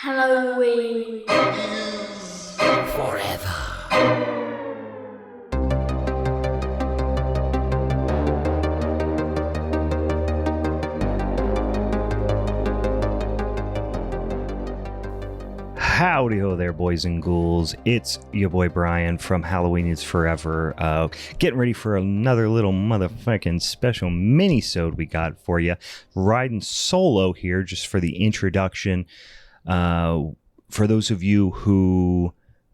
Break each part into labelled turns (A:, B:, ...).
A: Halloween
B: forever.
C: Howdy ho there, boys and ghouls. It's your boy Brian from Halloween is Forever. Getting ready for another little motherfucking special mini-sode we got for you. Riding solo here just for the introduction. For those of you who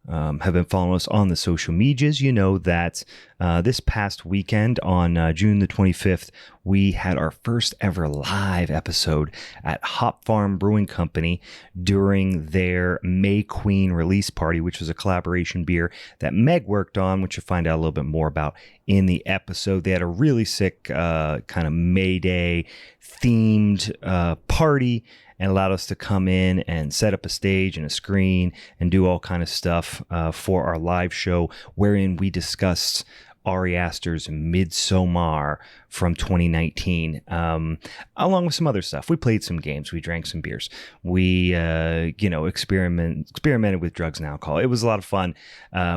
C: have been following us on the social medias, you know that this past weekend on June the 25th, we had our first ever live episode at Hop Farm Brewing Company during their May Queen release party, which was a collaboration beer that Meg worked on, which you'll find out a little bit more about in the episode. They had a really sick kind of May Day themed party, and allowed us to come in and set up a stage and a screen and do all kind of stuff for our live show, wherein we discussed Ari Aster's Midsommar from 2019, along with some other stuff. We played some games. We drank some beers. We, experimented with drugs and alcohol. It was a lot of fun.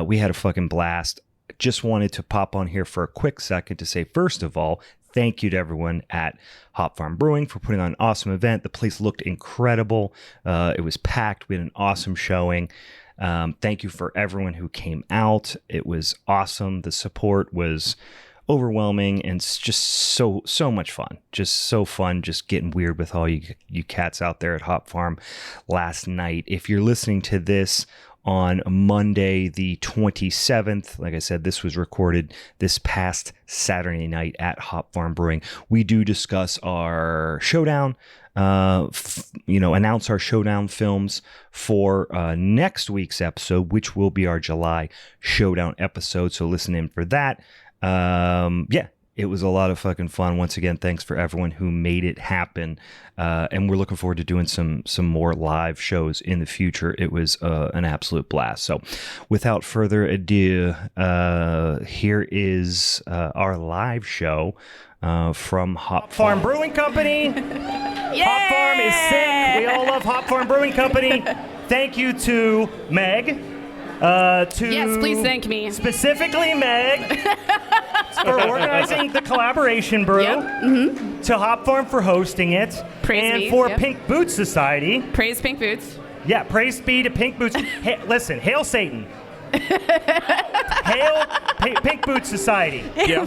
C: We had a fucking blast. Just wanted to pop on here for a quick second to say, first of all, thank you to everyone at Hop Farm Brewing for putting on an awesome event. The place looked incredible. It was packed. We had an awesome showing. Thank you for everyone who came out. It was awesome. The support was overwhelming and it's just so much fun. Just so fun just getting weird with all you cats out there at Hop Farm last night. If you're listening to this on Monday, the 27th. Like I said, this was recorded this past Saturday night at Hop Farm Brewing. We do discuss our showdown, announce our showdown films for next week's episode, which will be our July Showdown episode. So listen in for that. It was a lot of fucking fun. Once again, thanks for everyone who made it happen. And we're looking forward to doing some more live shows in the future. It was an absolute blast. So without further ado, here is our live show from Hop Farm Brewing Company. Hop Farm is sick. We all love Hop Farm Brewing Company. Thank you to Meg.
D: Yes, please thank me.
C: Specifically Meg for organizing the collaboration brew.
D: Yep. Mm-hmm.
C: To Hop Farm for hosting it.
D: Praise
C: and
D: me.
C: for
D: Yep.
C: Pink Boots Society.
D: Praise Pink Boots.
C: Yeah, praise be to Pink Boots. Hey, listen, hail Satan. Hail Pink Boots Society. Yeah.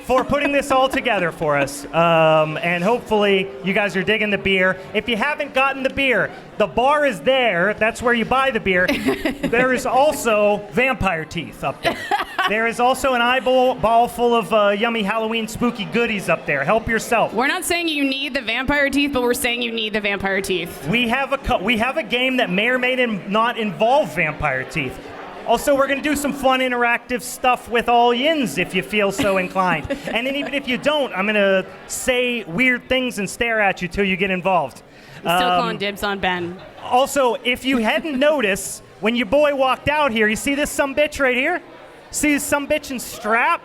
C: For putting this all together for us. And hopefully you guys are digging the beer. If you haven't gotten the beer, the bar is there. That's where you buy the beer. There is also vampire teeth up there. There is also an eyeball full of yummy Halloween spooky goodies up there. Help yourself.
D: We're not saying you need the vampire teeth, but we're saying you need the vampire teeth.
C: We have a game that may or may not involve vampire teeth. Also, we're going to do some fun interactive stuff with all yins if you feel so inclined. And then even if you don't, I'm going to say weird things and stare at you till you get involved.
D: Still calling dibs on Ben.
C: Also, if you hadn't noticed, when your boy walked out here, you see this sumbitch right here? See this sumbitch and strap?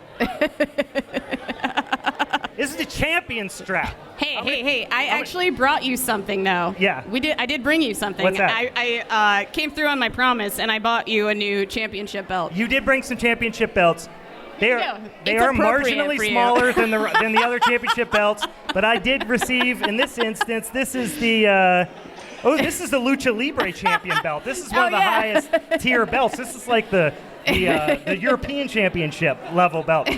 C: This is the champion strap.
D: Hey, I actually brought you something, though.
C: Yeah.
D: I did bring you something.
C: What's that?
D: I came through on my promise, and I bought you a new championship belt.
C: You did bring some championship belts. They are
D: It's appropriate
C: marginally
D: for you.
C: smaller than the other championship belts, but I did receive, in this instance, this is the this is the Lucha Libre champion belt. This is one of the highest tier belts. This is like the European Championship level belt.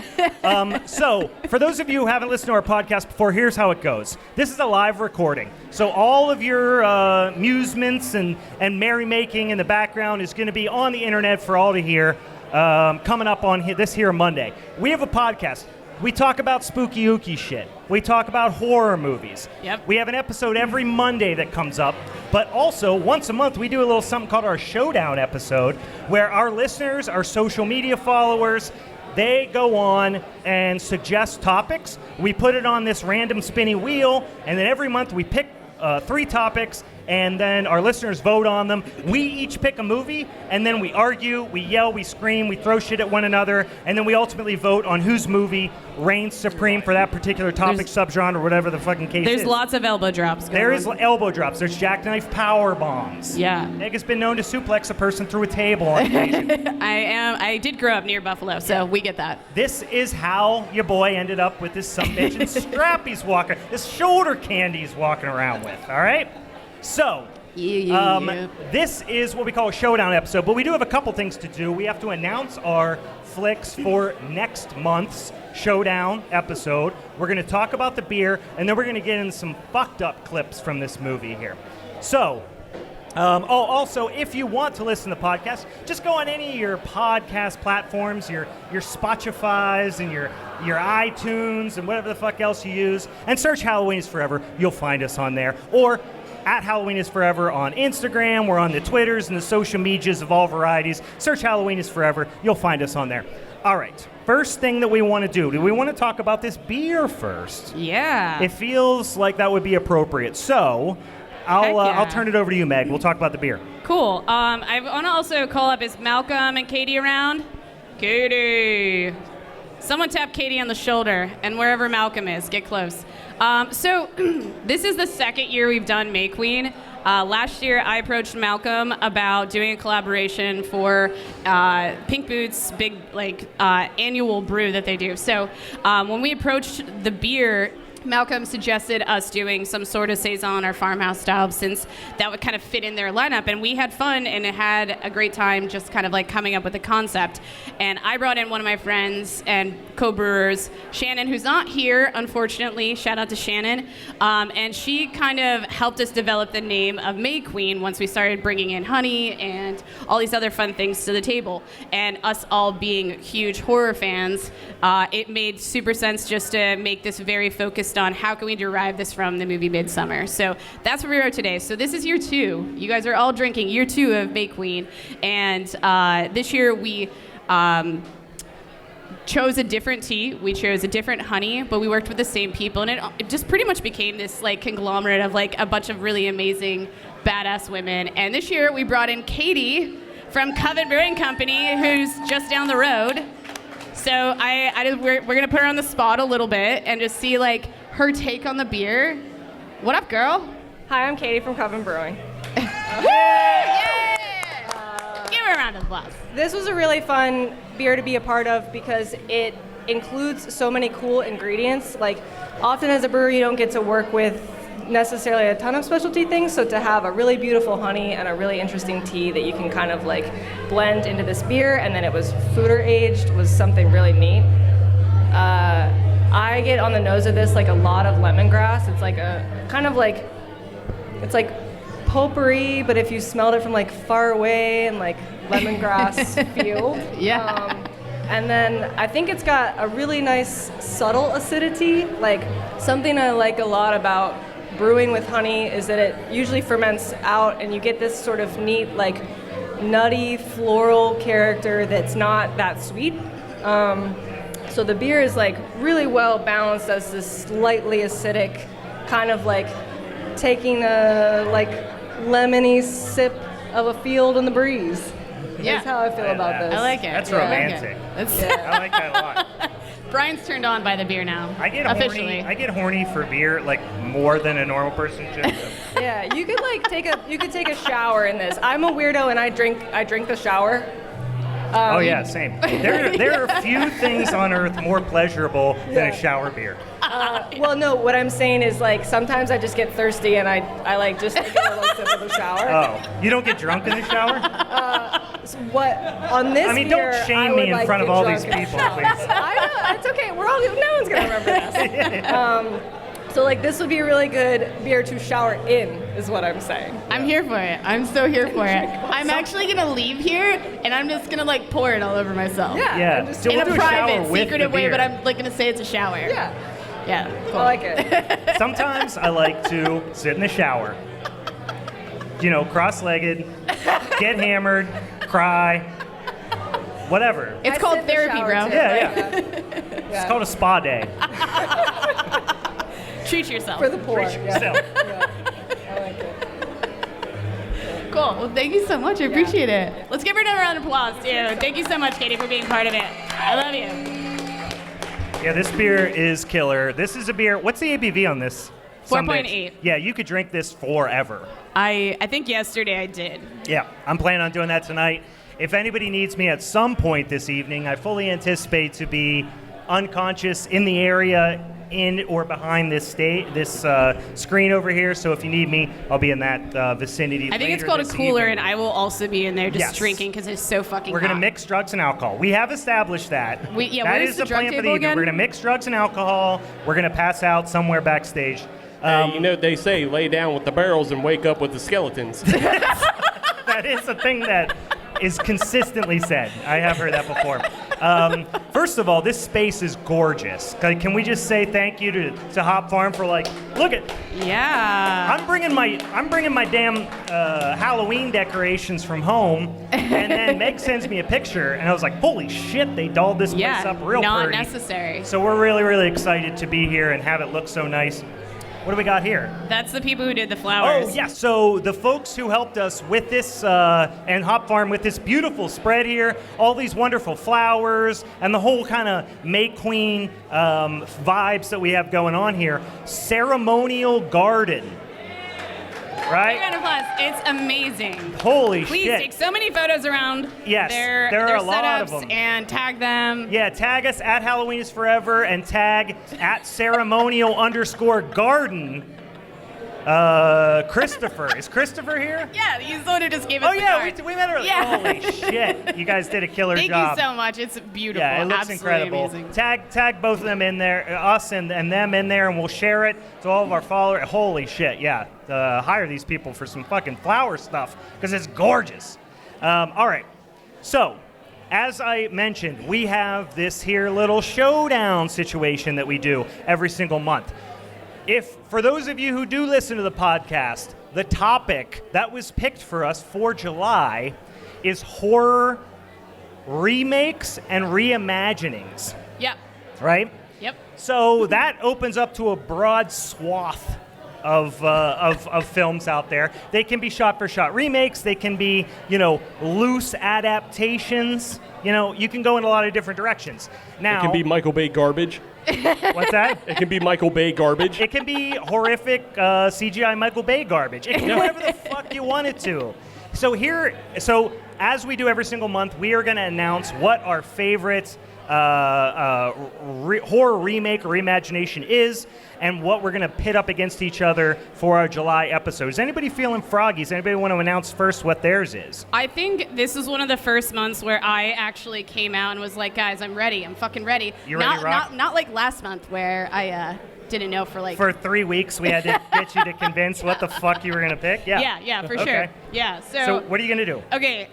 C: So, for those of you who haven't listened to our podcast before, here's how it goes. This is a live recording. So all of your amusements and merrymaking in the background is going to be on the internet for all to hear coming up on this here Monday. We have a podcast. We talk about spooky ooky shit. We talk about horror movies.
D: Yep.
C: We have an episode every Monday that comes up. But also, once a month, we do a little something called our Showdown episode, where our listeners, our social media followers, they go on and suggest topics. We put it on this random spinny wheel, and then every month we pick 3 topics,
A: and then our listeners vote on them. We each pick a movie, and then we argue, we yell, we scream, we throw shit at one another, and then we ultimately vote on whose movie reigns supreme for that particular topic, subgenre, whatever the fucking case is.
D: There's lots of elbow drops.
A: There is elbow drops. There's jackknife power bombs.
D: Yeah.
A: Meg has been known to suplex a person through a table on occasion.
D: I did grow up near Buffalo, so we get that.
A: This is how your boy ended up with this sumbitch and strap he's walking, this shoulder candy he's walking around with, all right? So, this is what we call a showdown episode, but we do have a couple things to do. We have to announce our flicks for next month's showdown episode. We're going to talk about the beer, and then we're going to get in some fucked up clips from this movie here. So, also, if you want to listen to the podcast, just go on any of your podcast platforms, your Spotify's and your iTunes and whatever the fuck else you use, and search Halloween is Forever. You'll find us on there. Or at Halloween is Forever on Instagram. We're on the Twitters and the social medias of all varieties. Search Halloween is Forever. You'll find us on there. All right. First thing that we want to do we want to talk about this beer first?
D: Yeah.
A: It feels like that would be appropriate. So I'll turn it over to you, Meg. We'll talk about the beer.
D: Cool. I want to also call up, is Malcolm and Caiti around? Caiti. Someone tap Caiti on the shoulder, and wherever Malcolm is, get close. So this is the second year we've done May Queen. Last year, I approached Malcolm about doing a collaboration for Pink Boots' big annual brew that they do. So when we approached the beer, Malcolm suggested us doing some sort of saison or farmhouse style, since that would kind of fit in their lineup. And we had fun and had a great time just kind of like coming up with a concept. And I brought in one of my friends and co-brewers, Shannon, who's not here, unfortunately. Shout out to Shannon. And she kind of helped us develop the name of May Queen once we started bringing in honey and all these other fun things to the table. And us all being huge horror fans, it made super sense just to make this very focused on how can we derive this from the movie Midsommar. So that's what we wrote today. So this is year 2. You guys are all drinking year 2 of May Queen. And this year we chose a different tea. We chose a different honey, but we worked with the same people. And it just pretty much became this like conglomerate of like a bunch of really amazing, badass women. And this year we brought in Caiti from Coven Brewing Company, who's just down the road. So we're gonna put her on the spot a little bit and just see like her take on the beer. What up, girl?
B: Hi, I'm Caiti from Coven Brewing.
D: Yeah! Give her a round of applause.
B: This was a really fun beer to be a part of because it includes so many cool ingredients. Like, often as a brewer, you don't get to work with necessarily a ton of specialty things, so to have a really beautiful honey and a really interesting tea that you can kind of like blend into this beer, and then it was foeder aged, was something really neat. I get on the nose of this like a lot of lemongrass. It's like a kind of like, it's like potpourri, but if you smelled it from like far away and like lemongrass field.
D: Yeah.
B: And then I think it's got a really nice subtle acidity. Like, something I like a lot about brewing with honey is that it usually ferments out and you get this sort of neat, like, nutty floral character that's not that sweet. So the beer is like really well balanced as this slightly acidic, kind of like taking a like lemony sip of a field in the breeze.
D: Yeah.
B: That's how I feel about this.
D: I like it.
A: That's
D: Yeah,
A: romantic.
D: I like it.
A: I like that a lot.
D: Brian's turned on by the beer now.
A: I get
D: officially.
A: horny. I get horny for beer like more than a normal person should.
B: Yeah, you could like take a shower in this. I'm a weirdo and I drink the shower.
A: Oh yeah, same. There are few things on earth more pleasurable than a shower beer.
B: Well, no, what I'm saying is like sometimes I just get thirsty and I like just take a little sip of the shower.
A: Oh, you don't get drunk in the shower?
B: What on this?
A: I mean,
B: beer,
A: don't shame
B: I would
A: me in
B: like
A: front of
B: get
A: all
B: drunk
A: these
B: in the
A: people,
B: shower.
A: please.
B: I know, it's okay. No one's gonna remember this. So like this would be a really good beer to shower in, is what I'm saying.
D: I'm here for it. I'm so here for it. I'm actually gonna leave here and I'm just gonna like pour it all over myself.
A: Yeah. So
D: In
A: we'll
D: a
A: do a shower
D: private,
A: with
D: secretive
A: the
D: way, but
A: beer.
D: I'm like gonna say it's a shower.
B: Yeah,
D: Yeah. Cool.
B: I like it.
A: Sometimes I like to sit in the shower, cross-legged, get hammered, cry, whatever.
D: It's
B: I
D: called
B: sit in the
D: therapy,
B: shower,
D: bro.
B: too.
A: Yeah. It's called a spa day.
D: Treat yourself.
B: For the poor.
A: Treat
B: Yeah.
A: yourself.
B: Yeah. I like it.
D: Cool. Well, thank you so much. I appreciate it. Let's give her another round of applause, too. Thank you so much, Caiti, for being part of it. I love you.
A: Yeah, this beer is killer. This is a beer. What's the ABV on this?
D: 4.8.
A: Yeah, you could drink this forever.
D: I think yesterday I did.
A: Yeah, I'm planning on doing that tonight. If anybody needs me at some point this evening, I fully anticipate to be unconscious in the area in or behind this screen over here. So if you need me, I'll be in that vicinity.
D: I think it's called a cooler, and I will also be in there just drinking because it's so fucking
A: We're
D: hot.
A: going to mix drugs and alcohol. We have established that.
D: What
A: That
D: is
A: is
D: the drug
A: plan for the
D: table
A: evening.
D: again?
A: We're going to mix drugs and alcohol. We're going to pass out somewhere backstage.
E: Hey, you know what they say, lay down with the barrels and wake up with the skeletons.
A: That is a thing that is consistently said. I have heard that before. First of all, this space is gorgeous. Can we just say thank you to Hop Farm for look at.
D: Yeah.
A: I'm bringing my damn Halloween decorations from home, and then Meg sends me a picture, and I was like, holy shit, they dolled this place up real
D: not
A: pretty.
D: necessary.
A: So we're really, really excited to be here and have it look so nice. What do we got here?
D: That's the people who did the flowers.
A: Oh, yeah. So the folks who helped us with this and Hop Farm with this beautiful spread here, all these wonderful flowers and the whole kind of May Queen vibes that we have going on here. Ceremonial Garden. Right?
D: Big round of applause. It's amazing.
A: Holy
D: Please
A: shit.
D: take so many photos around
A: Yes,
D: their
A: there are a
D: setups
A: lot of them.
D: and tag them.
A: Yeah, tag us at Halloween is Forever and tag at ceremonial_garden. Christopher. Is Christopher here?
D: Yeah, he's the one who just gave us
A: Oh,
D: the
A: yeah,
D: card.
A: we met her.
D: Yeah.
A: Holy shit. You guys did a killer
D: Thank
A: job.
D: you so much. It's beautiful.
A: Yeah, it looks
D: Absolutely
A: incredible.
D: amazing.
A: Tag both of them in there, us and them in there, and we'll share it to all of our followers. Holy shit, yeah. Hire these people for some fucking flower stuff because it's gorgeous. All right. So, as I mentioned, we have this here little showdown situation that we do every single month. For those of you who do listen to the podcast, the topic that was picked for us for July is horror remakes and reimaginings,
D: Yep.
A: right?
D: Yep.
A: So that opens up to a broad swath of films out there. They can be shot-for-shot remakes. They can be, loose adaptations. You can go in a lot of different directions. Now,
E: It can be Michael Bay garbage.
A: what's that?
E: It can be Michael Bay garbage.
A: It can be horrific CGI Michael Bay garbage. It can be whatever the fuck you want it to. So as we do every single month, we are going to announce what our favorite horror remake or reimagination is and what we're going to pit up against each other for our July episode. Is anybody feeling froggy? Does anybody want to announce first what theirs is?
D: I think this is one of the first months where I actually came out and was like, guys, I'm ready. I'm fucking ready.
A: You ready, Rock?
D: Not like last month where I didn't know for
A: For 3 weeks, we had to get you to convince what the fuck you were going to pick?
D: Yeah, for sure.
A: Okay.
D: Yeah,
A: So what are you going to do?
D: Okay,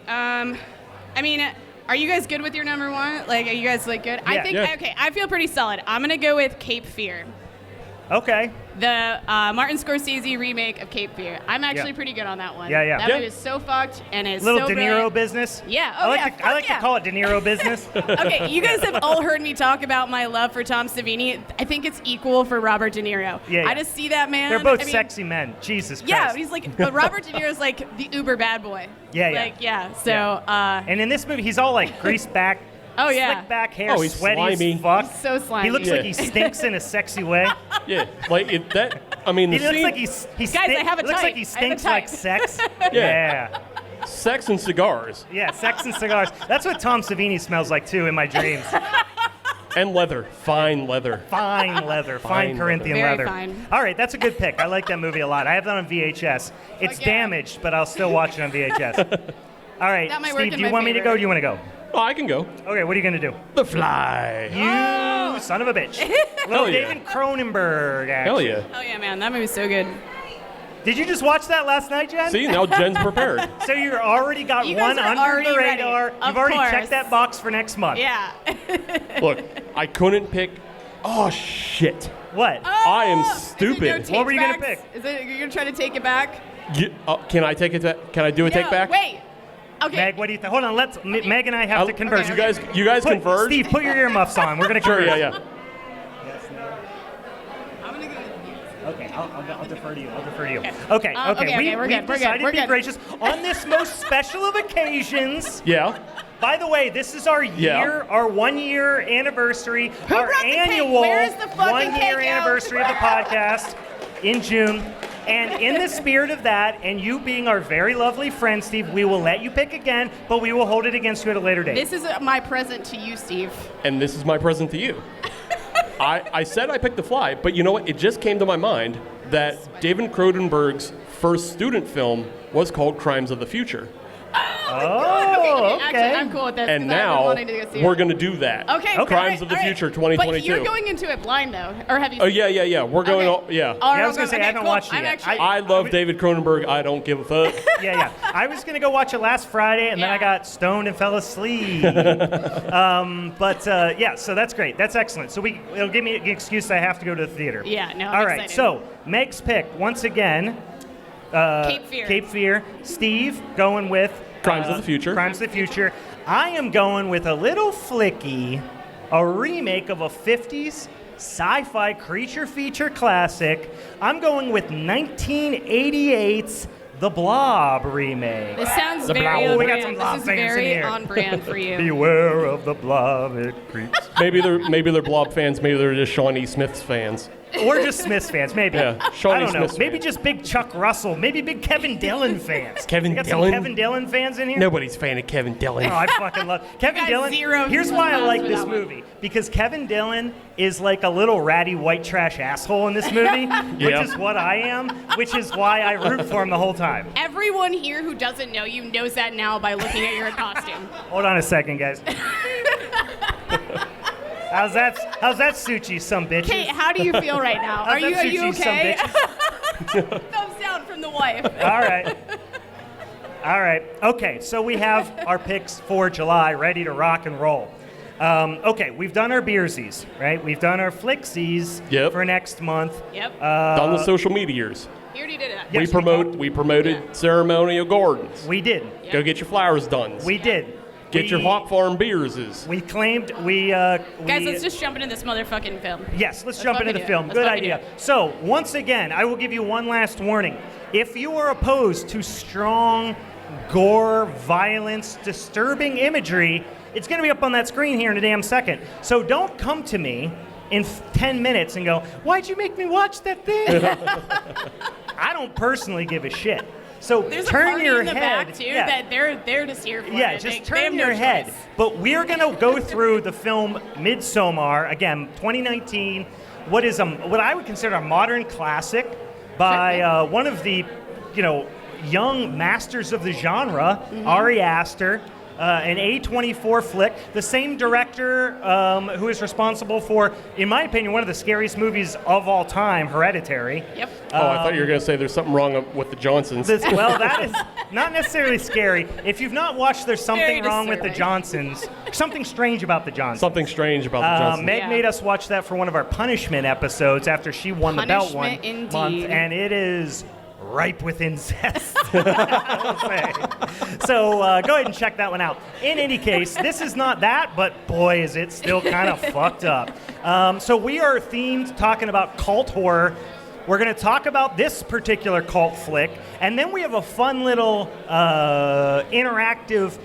D: are you guys good with your number one? Are you guys good?
A: Yeah.
D: I think,
E: Yeah.
D: okay, I feel pretty solid. I'm going to go with Cape Fear.
A: Okay.
D: The Martin Scorsese remake of Cape Fear. I'm actually pretty good on that one.
A: Yeah.
D: That movie is so fucked and it's
A: Little
D: so
A: De Niro
D: brilliant.
A: business?
D: Yeah.
A: I like
D: fuck
A: to call it De Niro business.
D: Okay, you guys have all heard me talk about my love for Tom Savini. I think it's equal for Robert De Niro.
A: Yeah.
D: I just see that man.
A: They're both
D: I mean,
A: sexy men. Jesus Christ.
D: Yeah, but Robert De Niro's the uber bad boy.
A: Yeah.
D: So,
A: And in this movie, he's all greased back.
D: Oh, yeah.
A: Slick back hair,
E: Oh, he's
A: sweaty
E: slimy.
A: as fuck.
D: He's so slimy.
A: He looks
E: Yeah.
A: like he stinks in a sexy way.
E: Yeah,
A: He looks
E: scene,
A: like
D: I have a
A: looks
D: type.
A: like he
D: I have a
A: stinks like
D: type.
A: sex.
E: Yeah. sex and cigars
A: Yeah, sex and cigars. That's what Tom Savini smells like too in my dreams.
E: and leather, fine leather.
A: Fine leather, fine
E: Fine
A: Corinthian
D: Very
A: leather.
D: fine.
A: All right, that's a good pick. I like that movie a lot. I have that on VHS. It's
D: yeah.
A: damaged, but I'll still watch it on VHS. All right,
D: That might work
A: Steve,
D: in
A: do you
D: my
A: want me to go or
D: favor.
A: do you want to go?
E: Oh, I can go.
A: Okay, what are you going to do?
E: The Fly.
A: You son of a bitch. Little
E: Hell yeah.
A: David Cronenberg.
E: Hell
A: action.
E: yeah.
D: Oh yeah, man, that movie's so good.
A: Did you just watch that last night, Jen?
E: See, now Jen's prepared.
A: So you already got
D: You guys
A: one
D: are
A: under
D: already
A: the
D: ready.
A: radar.
D: Of
A: You've already
D: course.
A: checked that box for next month.
D: Yeah.
E: Look, I couldn't pick. Oh, shit.
A: What?
E: I am
D: Oh,
E: stupid.
D: Is it no
A: What were you gonna
D: take-backs?
A: pick?
D: Is it you're gonna try to take it back?
E: Can I take it? Can I do a take back?
D: Wait. Okay.
A: Meg, what do you think? Hold on, Meg and I have to converge.
D: okay.
E: You guys converge.
A: Steve, put your earmuffs on. We're gonna
E: Sure.
A: converge.
E: Yeah.
D: I'm gonna go.
A: Okay, I'll I'll defer to you. Okay.
D: Okay, we're
A: We've
D: good.
A: decided to be gracious on this most special of occasions.
E: Yeah.
A: By the way, this is our our 1 year anniversary, our
D: brought the cake?
A: annual
D: Where is the fucking
A: 1 year
D: cake, yo?
A: anniversary of the podcast in June. And in the spirit of that, and you being our very lovely friend, Steve, we will let you pick again, but we will hold it against you at a later date.
D: This is my present to you, Steve.
E: And this is my present to you. I said I picked The Fly, but you know what? It just came to my mind that David Cronenberg's first student film was called Crimes of the Future.
A: Oh, okay.
D: Actually, I'm cool with this.
E: And
D: 'cause I've been
E: now
D: wanting to go see
E: we're
D: it.
E: going to do that.
D: Okay.
E: Crimes of the Future 2022.
D: But you're going into it blind, though. Or have you
E: Oh, yeah. We're going,
D: Okay.
E: all,
A: I was going to say, I haven't watched it yet.
E: I love David Cronenberg. I don't give a fuck.
A: Yeah. I was going to go watch it last Friday, and then I got stoned and fell asleep. So that's great. That's excellent. So it'll give me an excuse I have to go to the theater.
D: Yeah, no, I'm
A: All right,
D: excited.
A: so Meg's pick, once again,
D: Cape Fear.
A: Steve going with
E: Crimes of the Future.
A: Crimes of the Future. I am going with a little flicky, a remake of a 50s sci-fi creature feature classic. I'm going with 1988's The Blob remake.
D: This sounds
E: The
D: very
E: Blob.
D: on
A: We got
D: brand.
A: some Blob
D: This is
A: fans in
D: very
A: here.
D: on brand for you.
A: Beware of the blob, it creeps.
E: Maybe they're Blob fans. Maybe they're just Shawnee Smith's fans.
A: Or just Smiths fans, maybe.
E: Yeah,
A: I
E: Shawnee
A: don't know.
E: Smiths
A: Maybe
E: fans.
A: just big Chuck Russell. Maybe big Kevin Dillon fans.
E: Kevin
A: We got
E: Dillon?
A: some Kevin Dillon fans in here?
E: Nobody's fan of Kevin Dillon.
A: Oh, I fucking love Kevin
D: got
A: Dillon.
D: zero
A: Here's why I
D: views
A: like
D: for
A: this
D: that one.
A: movie. Because Kevin Dillon is like a little ratty white trash asshole in this movie, which is what I am, which is why I root for him the whole time.
D: Everyone here who doesn't know you knows that now by looking at your costume.
A: Hold on a second, guys. How's that suit you, some bitches?
D: Kate, how do you feel right now?
A: How's
D: Are you
A: that suit
D: okay?
A: some bitches?
D: Thumbs down from the wife.
A: All right. Okay, so we have our picks for July ready to rock and roll. Okay, we've done our beersies, right? We've done our flicksies for next month.
D: Yep.
E: On the social medias.
D: You already did it.
A: Yes,
E: we promoted Ceremonial Gardens.
A: We did.
E: Go get your flowers done.
A: We did.
E: Get your Hop Farm beers.
A: We claimed
D: Guys, let's just jump into this motherfucking film.
A: Yes, let's jump into the
D: fucking
A: film.
D: do it.
A: Good
D: Let's fucking
A: idea.
D: do it.
A: So, once again, I will give you one last warning. If you are opposed to strong gore, violence, disturbing imagery, it's going to be up on that screen here in a damn second. So don't come to me in 10 minutes and go, "Why'd you make me watch that thing?" I don't personally give a shit. So
D: There's
A: turn
D: a party
A: your
D: in the
A: head.
D: back, too, that they're just here for
A: Yeah,
D: it.
A: just
D: They have
A: turn
D: no
A: your head.
D: choice.
A: But we're going to go through the film Midsommar, again, 2019, what I would consider a modern classic by one of the, young masters of the genre, Ari Aster. An A24 flick, the same director who is responsible for, in my opinion, one of the scariest movies of all time, Hereditary.
D: Yep.
E: I thought you were going to say there's something wrong with the Johnsons.
A: Well, that is not necessarily scary. If you've not watched There's Something
D: Very
A: Wrong with the
D: disturbing.
A: Johnsons, something strange about the Johnsons.
E: Something strange about the Johnsons.
A: Meg
D: Yeah.
A: made us watch that for one of our punishment episodes after she won the belt one
D: Punishment
A: month,
D: indeed.
A: and it is ripe with incest. I will say. So go ahead and check that one out. In any case, this is not that, but boy, is it still kind of fucked up. So we are themed talking about cult horror. We're going to talk about this particular cult flick, and then we have a fun little interactive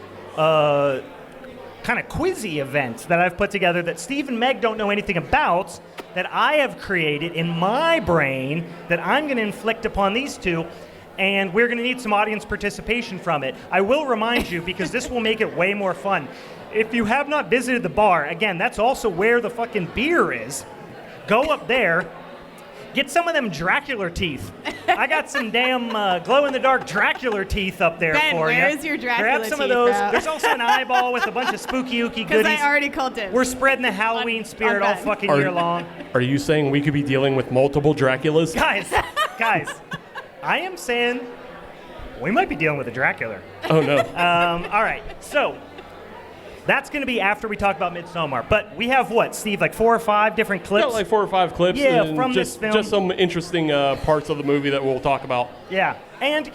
A: kind of quizzy event that I've put together that Steve and Meg don't know anything about, that I have created in my brain that I'm going to inflict upon these two, and we're going to need some audience participation from it. I will remind you, because this will make it way more fun. If you have not visited the bar, again, that's also where the fucking beer is. Go up there. Get some of them Dracula teeth. I got some damn glow-in-the-dark Dracula teeth up there
D: Ben,
A: for you.
D: where's your Dracula
A: Grab some
D: teeth,
A: of those.
D: bro?
A: There's also an eyeball with a bunch of spooky ooky
D: Because
A: goodies.
D: I already called it.
A: We're spreading the Halloween spirit all
D: Ben.
A: fucking year long.
E: Are you saying we could be dealing with multiple Draculas?
A: Guys, I am saying we might be dealing with a Dracula.
E: Oh, no.
A: All right, so that's going to be after we talk about Midsommar. But we have what, Steve, like 4 or 5 different clips?
E: Got like 4 or 5 clips.
A: Yeah,
E: and
A: from
E: just,
A: this film.
E: Just some interesting parts of the movie that we'll talk about.
A: Yeah. and,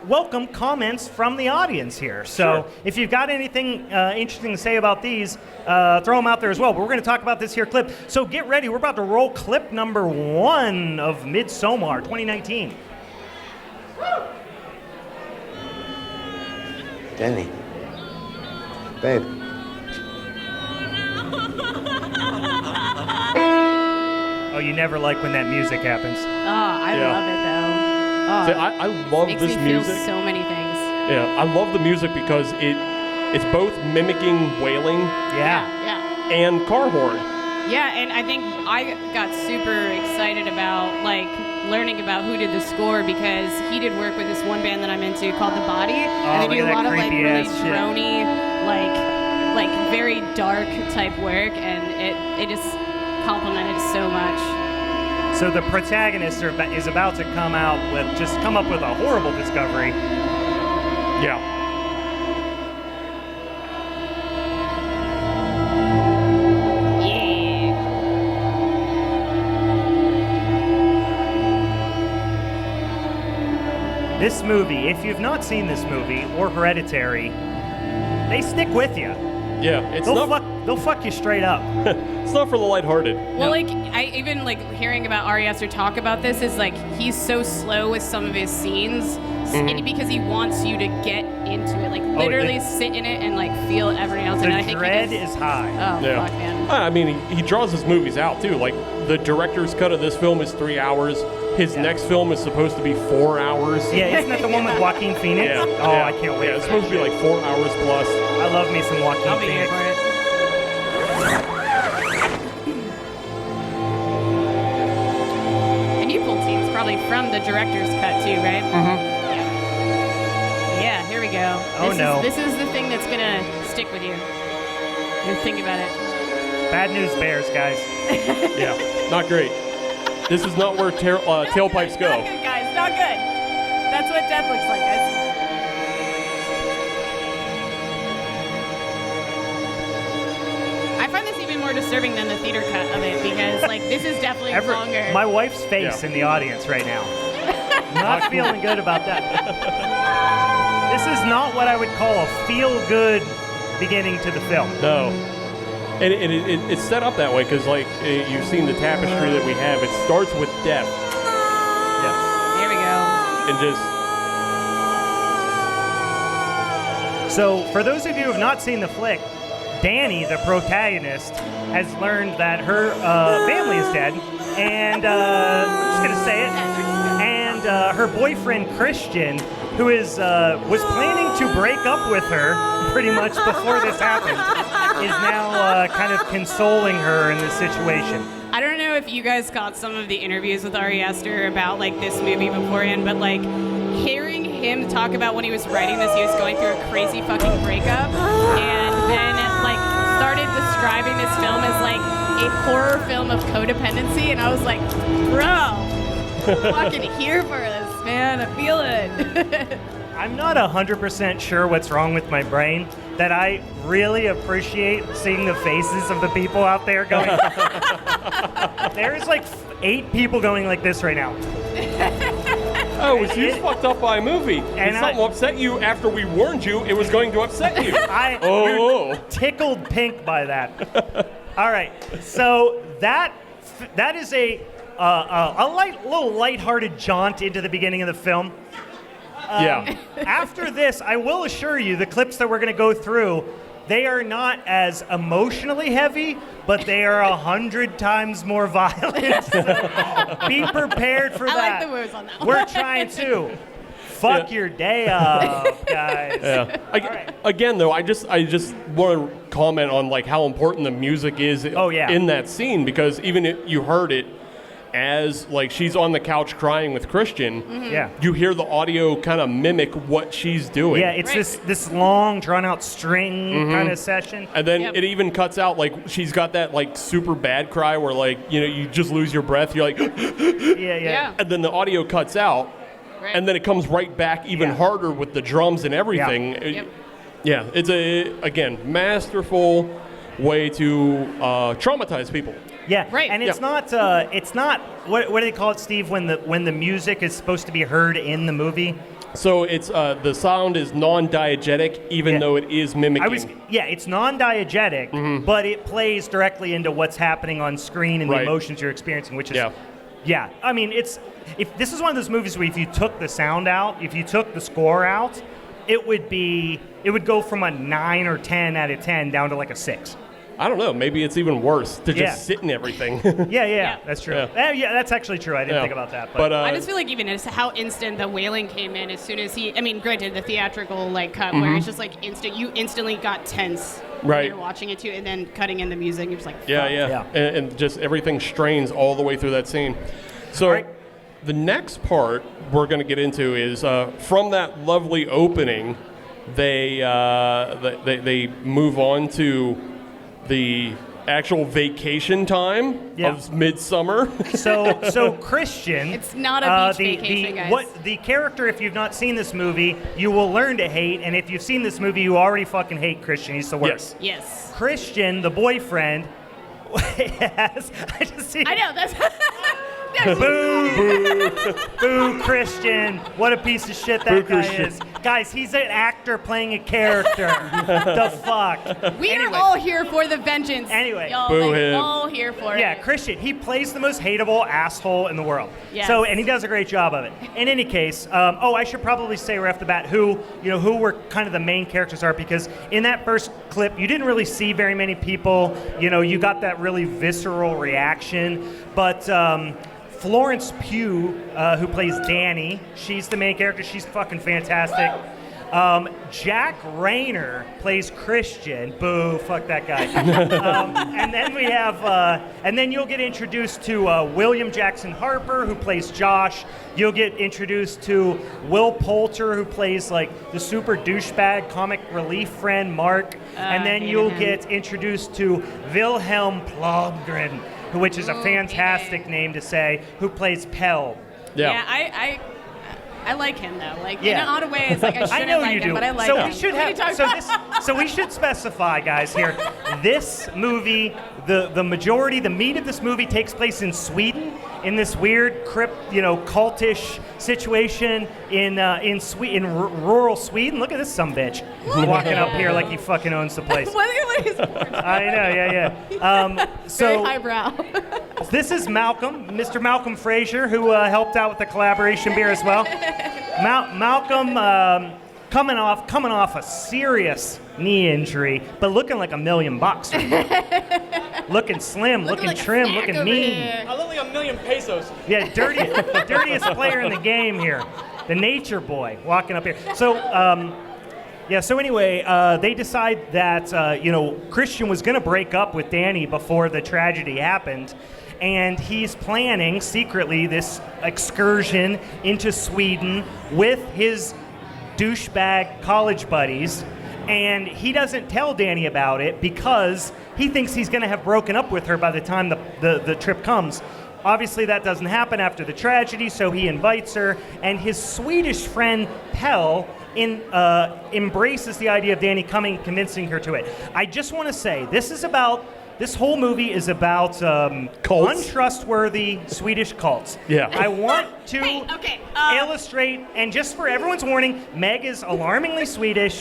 A: welcome comments from the audience here. So if you've got anything interesting to say about these, throw them out there as well. But we're going to talk about this here clip. So get ready. We're about to roll clip number 1 of Midsommar 2019.
F: Danny. Babe.
A: Oh, you never like when that music happens.
D: Oh, I love it though. Oh,
E: See, I love
D: makes
E: this
D: me
E: music.
D: feel so many things.
E: Yeah, I love the music because it's both mimicking wailing
D: Yeah.
E: and car horn.
D: Yeah, and I think I got super excited about learning about who did the score because he did work with this one band that I'm into called The Body, and they do a lot of really droney, like very dark type work, and it just complimented so much.
A: So the protagonist is about to come up with a horrible discovery.
E: Yeah.
A: This movie, if you've not seen this movie or Hereditary, they stick with you.
E: Yeah,
A: They'll fuck you straight up.
E: it's not for the lighthearted.
D: Well, I even hearing about Ari Aster talk about this is he's so slow with some of his scenes because he wants you to get into it, literally sit in it and feel everything else. And I think
A: dread is high.
D: Oh
E: Yeah.
D: fuck, man.
E: I mean, he draws his movies out too. The director's cut of this film is 3 hours. His next film is supposed to be 4 hours.
A: Yeah, isn't that the one with Joaquin Phoenix?
E: Yeah.
A: Oh,
E: yeah.
A: I can't wait.
E: Yeah, it's supposed to be 4 hours plus.
A: I love me some Joaquin
D: I'll be here
A: Phoenix.
D: for it. And you pulled scenes probably from the director's cut too, right? Yeah, here we go. This is the thing that's gonna stick with you. You think about it.
A: Bad news bears, guys.
E: Yeah, not great. This is not where tailpipes go.
D: Not good, guys. Not good. That's what death looks like, guys. I find this even more disturbing than the theater cut of it because, this is definitely longer.
A: My wife's face in the audience right now. Not feeling good about that. This is not what I would call a feel-good beginning to the film.
E: No. And it's set up that way because, you've seen the tapestry that we have. It starts with death.
A: Yeah.
D: Here we go.
E: And just...
A: So, for those of you who have not seen the flick, Danny, the protagonist, has learned that her family is dead, and I'm just gonna say it. And her boyfriend Christian, who was planning to break up with her pretty much before this happened, is now kind of consoling her in this situation.
D: I don't know if you guys caught some of the interviews with Ari Aster about this movie beforehand, but hearing him talk about when he was writing this, he was going through a crazy fucking breakup, and then started describing this film as a horror film of codependency, and I was like, bro, I'm fucking here for this, man. I feel it.
A: I'm not 100% sure what's wrong with my brain, that I really appreciate seeing the faces of the people out there going. There's 8 people going like this right now.
E: Oh, was you fucked up by a movie? And something upset you after we warned you it was going to upset you.
A: We're tickled pink by that. All right, so that is a little lighthearted jaunt into the beginning of the film.
E: Yeah.
A: After this, I will assure you, the clips that we're going to go through, they are not as emotionally heavy, but they are 100 times more violent. So be prepared for that.
D: I like the moves on that one.
A: We're trying to fuck your day up, guys.
E: Yeah. Again, though, I just want to comment on how important the music is in that scene, because even if you heard it as she's on the couch crying with Christian, you hear the audio kind of mimic what she's doing.
A: Yeah, it's this long, drawn-out string kind of session.
E: And then it even cuts out, she's got that, super bad cry where, you just lose your breath. You're like,
A: yeah.
E: And then the audio cuts out, and then it comes right back even harder with the drums and everything. Yeah, it's again, masterful way to traumatize people.
A: Yeah, right. And it's not what do they call it, Steve? When the music is supposed to be heard in the movie,
E: So it's the sound is non-diegetic, even though it is mimicking.
A: It's non-diegetic, but it plays directly into what's happening on screen and the emotions you're experiencing, which is I mean, if this is one of those movies where if you took the sound out, if you took the score out, it would go from a 9 or 10 out of 10 down to like a 6.
E: I don't know. Maybe it's even worse to just sit in everything.
A: Yeah, that's true. Yeah, that's actually true. I didn't think about that. But
D: I just feel like even how instant the wailing came in as soon as granted, the theatrical cut where it's just like instant. You instantly got tense when you're watching it too, and then cutting in the music, you're just like, fuck.
E: Yeah. And just everything strains all the way through that scene. So the next part we're going to get into is from that lovely opening, they move on to the actual vacation time of Midsommar.
A: So Christian.
D: It's not a beach vacation, guys.
A: The character, if you've not seen this movie, you will learn to hate, and if you've seen this movie, you already fucking hate Christian. He's the worst.
D: Yes.
A: Christian, the boyfriend, I know, that's... Boo, Christian. What a piece of shit that guy is. Guys, he's an actor playing a character. The fuck?
D: We are all here for the vengeance.
A: Anyway.
D: Y'all all here for it.
A: Yeah, Christian, he plays the most hateable asshole in the world.
D: Yes.
A: And he does a great job of it. In any case, I should probably say right off the bat who were kind of the main characters are, because in that first clip, you didn't really see very many people. You got that really visceral reaction. But Florence Pugh, who plays Danny, she's the main character. She's fucking fantastic. Jack Rayner plays Christian. Boo, fuck that guy. And then we have, and then you'll get introduced to William Jackson Harper, who plays Josh. You'll get introduced to Will Poulter, who plays like the super douchebag comic relief friend Mark. And then you'll get introduced to Wilhelm Plumgren, which is a fantastic name to say, who plays Pell.
D: Yeah, I like him though. In an odd way, it's like I shouldn't like him, but I like him.
A: We should specify, guys, here. This movie, the majority, the meat of this movie takes place in Sweden, in this weird cultish situation in rural Sweden. Look at this sumbitch walking up here like he fucking owns the place. I know, yeah.
D: Very highbrow.
A: This is Malcolm, Mr. Malcolm Frazier, who helped out with the collaboration beer as well. Malcolm coming off a serious knee injury, but looking like $1 million. Looking slim, looking like trim, looking mean.
G: I look like $1 million pesos.
A: Yeah, dirtiest player in the game here. The nature boy walking up here. So anyway, they decide that, Christian was going to break up with Danny before the tragedy happened. And he's planning secretly this excursion into Sweden with his douchebag college buddies. And he doesn't tell Danny about it because he thinks he's going to have broken up with her by the time the trip comes. Obviously, that doesn't happen after the tragedy, so he invites her. And his Swedish friend, Pell, embraces the idea of Danny coming, convincing her to it. I just want to say, this whole movie is about untrustworthy Swedish cults.
E: Yeah.
A: I want to illustrate, and just for everyone's warning, Meg is alarmingly Swedish,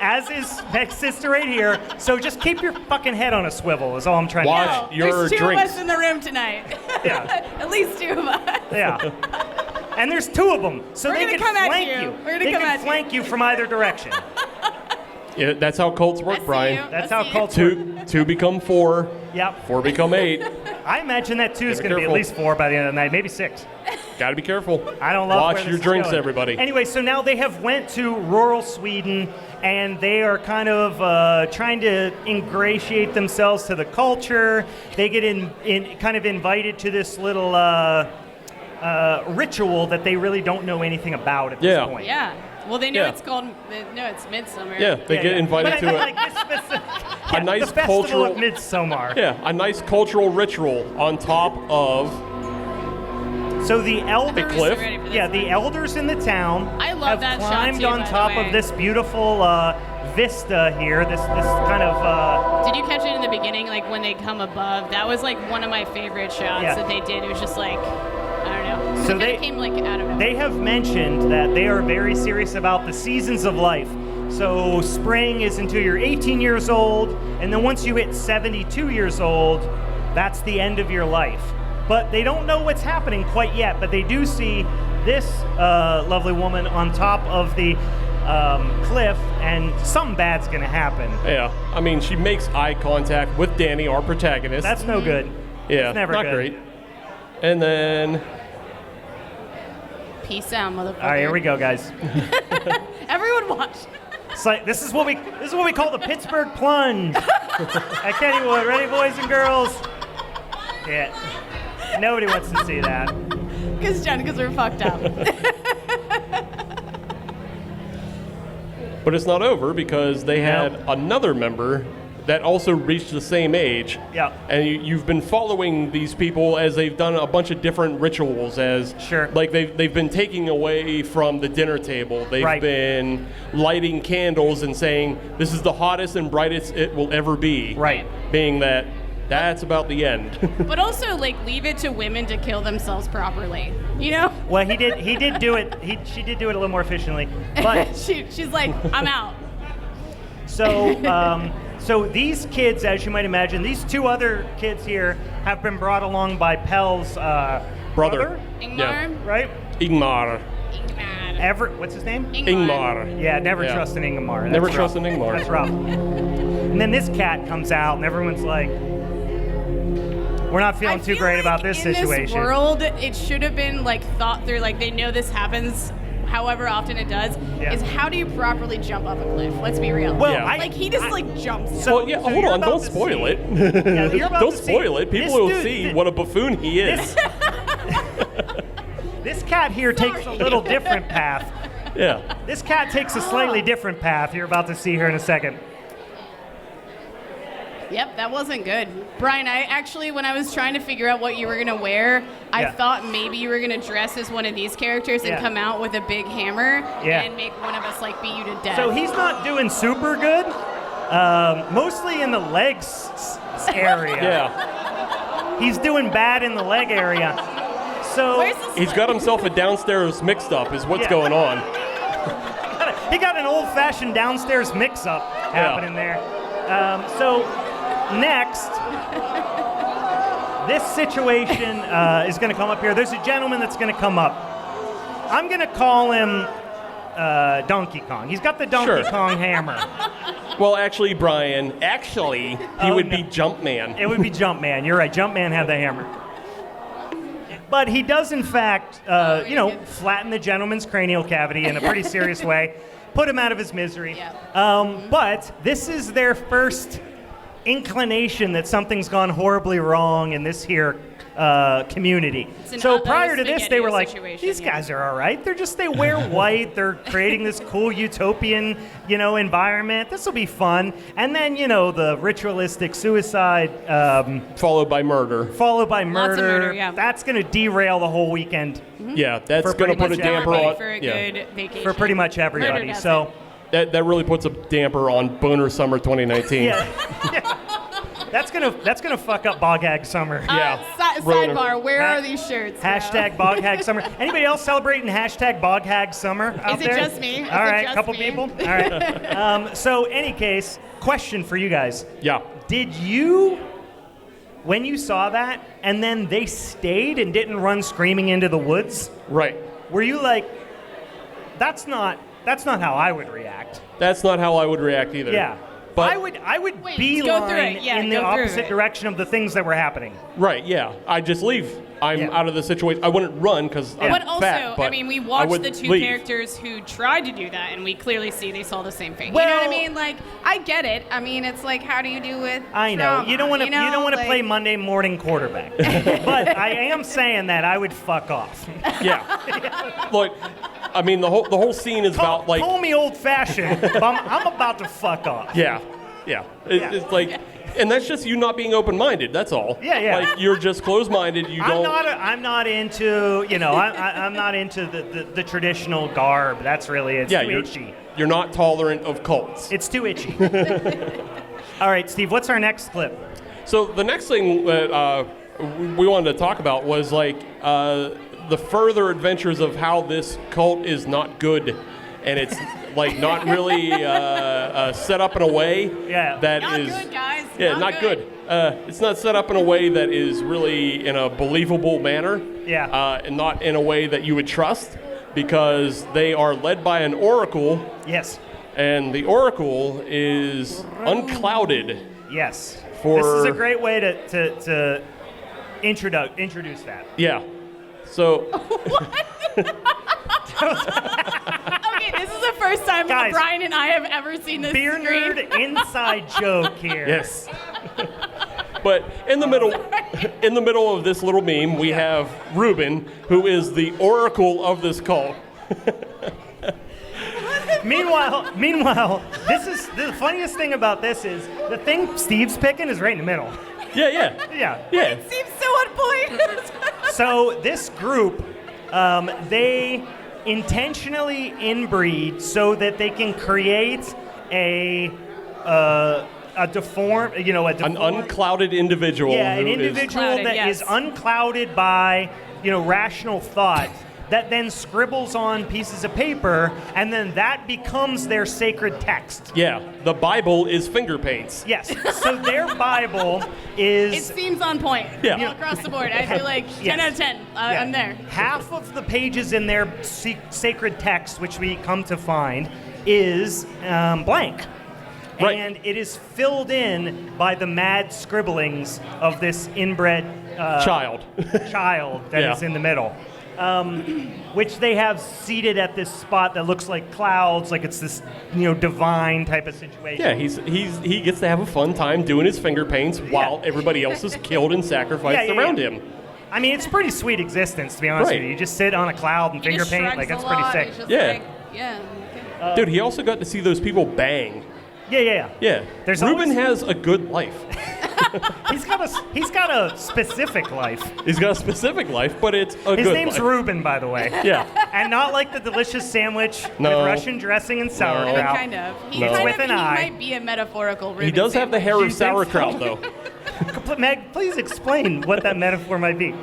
A: as is Meg's sister right here. So just keep your fucking head on a swivel is all I'm trying to do.
D: There's two of us in the room tonight.
A: Yeah.
D: At least two of us.
A: Yeah. And there's two of them, so they can flank you. They can flank you from either direction.
E: Yeah, that's how cults work, Brian.
A: That's how cults work.
E: Two become 4.
A: Yep.
E: 4 become 8.
A: I imagine that 2 is going to be at least 4 by the end of the night, maybe 6.
E: Got to be careful.
A: I don't love
E: Watch your drinks, everybody.
A: Anyway, so now they have went to rural Sweden, and they are kind of trying to ingratiate themselves to the culture. They get kind of invited to this little ritual that they really don't know anything about at this point.
D: Yeah. Well, they know it's called. It's Midsommar.
E: Yeah, they get invited to a nice
A: the
E: cultural
A: of Midsommar.
E: Yeah, a nice cultural ritual on top of.
A: So the elders,
D: the
A: the elders in the town
D: have
A: climbed on top of this beautiful vista here. This kind of.
D: Did you catch it in the beginning, like when they come above? That was like one of my favorite shots that they did. It was just like. I don't know. So it kind of came like out of nowhere.
A: They have mentioned that they are very serious about the seasons of life. So spring is until you're 18 years old, and then once you hit 72 years old, that's the end of your life. But they don't know what's happening quite yet, but they do see this lovely woman on top of the cliff, and something bad's gonna happen.
E: Yeah, I mean, she makes eye contact with Danny, our protagonist.
A: That's no good.
E: Yeah,
A: it's never
E: not
A: good.
E: great. And then...
D: Peace out, motherfucker.
A: All right, here we go, guys.
D: Everyone watch.
A: It's like, this is what we call the Pittsburgh plunge at Kennywood. Ready, boys and girls? Yeah. Nobody wants to see that.
D: Because we're fucked up.
E: But it's not over because they had another member that also reached the same age.
A: Yeah.
E: And you've been following these people as they've done a bunch of different rituals. As like they've been taking away from the dinner table. They've been lighting candles and saying this is the hottest and brightest it will ever be.
A: Right.
E: Being that that's about the end.
D: But also, like, leave it to women to kill themselves properly. You know?
A: Well, he did do it. She did do it a little more efficiently. But
D: she's like, I'm out.
A: So, so these kids, as you might imagine, these two other kids here have been brought along by Pell's brother.
D: Ingmar.
E: Yeah.
A: Right?
E: Ingmar.
A: What's his name?
E: Ingmar.
A: Yeah, never trust an Ingmar.
E: Never trust an Ingmar.
A: That's rough. And then this cat comes out, and everyone's like, we're not feeling too great about this situation.
D: In this world, it should have been like thought through, like they know this happens however often it does, is how do you properly jump off a cliff? Let's be real.
A: Well,
D: like he just like jumps.
E: So hold on, don't spoil it. Don't spoil it. People will see what a buffoon he is.
A: This cat here takes a little different path.
E: Yeah.
A: This cat takes a slightly different path. You're about to see here in a second.
D: Yep, that wasn't good. Brian, I actually, when I was trying to figure out what you were going to wear, I thought maybe you were going to dress as one of these characters and come out with a big hammer and make one of us, like, beat you to death.
A: So he's not doing super good, mostly in the legs area.
E: Yeah.
A: He's doing bad in the leg area. So
E: he's got himself a downstairs mix-up is what's going on.
A: He got an old-fashioned downstairs mix-up happening there. So next, this situation is going to come up here. There's a gentleman that's going to come up. I'm going to call him Donkey Kong. He's got the Donkey Kong hammer.
E: Well, actually, Brian, he would be Jumpman.
A: It would be Jumpman. You're right. Jumpman had the hammer. But he does, in fact, flatten the gentleman's cranial cavity in a pretty serious way. Put him out of his misery. But this is their first inclination that something's gone horribly wrong in this here community. So prior to this, they were like, these guys are all right. They wear white. They're creating this cool utopian, environment. This will be fun. And then, the ritualistic suicide.
E: Followed by murder.
D: Lots of murder,
A: That's going to derail the whole weekend.
E: Yeah, that's going to put a damper on.
D: For a good vacation.
A: For pretty much everybody. So
E: that really puts a damper on Boner Summer 2019.
A: Yeah. That's gonna fuck up Bog Hag Summer.
D: Sidebar, where are these shirts?
A: Hashtag Bog Hag Summer. Anybody else celebrating hashtag Bog Hag Summer out there?
D: Is it just me?
A: All right, a couple people. All right. So, any case, question for you guys.
E: Yeah.
A: Did you, when you saw that, and then they stayed and didn't run screaming into the woods?
E: Right.
A: Were you like, that's not how I would react?
E: That's not how I would react either.
A: Yeah.
E: But
A: I would beeline in the opposite direction of the things that were happening.
E: Right, yeah. I'd just leave. I'm out of the situation. I wouldn't run because I'm
D: But also,
E: fat, but
D: we watched the two characters who tried to do that, and we clearly see they saw the same thing.
A: Well,
D: you know what I mean? Like, I get it. I mean, it's like, how do you do with
A: I know.
D: trauma,
A: You don't want to play Monday morning quarterback. But I am saying that I would fuck off.
E: Yeah. Look, I mean, the whole scene is about, like...
A: Call me old-fashioned, but I'm about to fuck off.
E: Yeah. It's like... And that's just you not being open-minded. That's all.
A: Yeah.
E: Like you're just closed-minded.
A: I'm not into I'm not into the traditional garb. That's really it's too itchy.
E: You're not tolerant of cults.
A: It's too itchy. All right, Steve. What's our next clip?
E: So the next thing that we wanted to talk about was like the further adventures of how this cult is not good, and it's like not really set up in a way that
D: not
E: is
D: good, guys.
E: not good. It's not set up in a way that is really in a believable manner, and not in a way that you would trust, because they are led by an oracle.
A: Yes.
E: And the oracle is unclouded.
A: Yes.
E: This
A: is a great way to introduce that.
E: Yeah. So.
D: Okay, this is the first time
A: Guys,
D: Brian and I have ever seen this
A: Beer
D: screen.
A: nerd inside joke here.
E: Yes. But in the middle of this little meme, we have Ruben, who is the oracle of this cult.
A: Meanwhile, this is the funniest thing about this is the thing Steve's picking is right in the middle.
E: Yeah.
D: It seems so on point.
A: So this group, they intentionally inbreed so that they can create an
E: unclouded individual.
A: Yeah, an individual that is unclouded by, rational thought, that then scribbles on pieces of paper, and then that becomes their sacred text.
E: Yeah, the Bible is finger paints.
A: Yes, so their Bible is...
D: It seems on point.
E: Yeah.
D: All across the board. I feel like 10 out of 10. I'm there.
A: Half of the pages in their sacred text, which we come to find, is blank.
E: Right.
A: And it is filled in by the mad scribblings of this inbred child that is in the middle. Which they have seated at this spot that looks like clouds, like it's this, divine type of situation.
E: Yeah, he gets to have a fun time doing his finger paints while everybody else is killed and sacrificed around him.
A: I mean, it's a pretty sweet existence, to be honest with you. You just sit on a cloud and finger paint, like that's pretty sick.
E: Dude, he also got to see those people bang.
A: Yeah.
E: Ruben has a good life.
A: He's got a specific life.
E: He's got a specific life, but it's a good life.
A: His name's Ruben, by the way.
E: Yeah.
A: And not like the delicious sandwich with Russian dressing and sauerkraut.
D: I mean, kind of. He might be a metaphorical Ruben.
E: He does have the hair of sauerkraut,
A: though. Meg, please explain what that metaphor might be.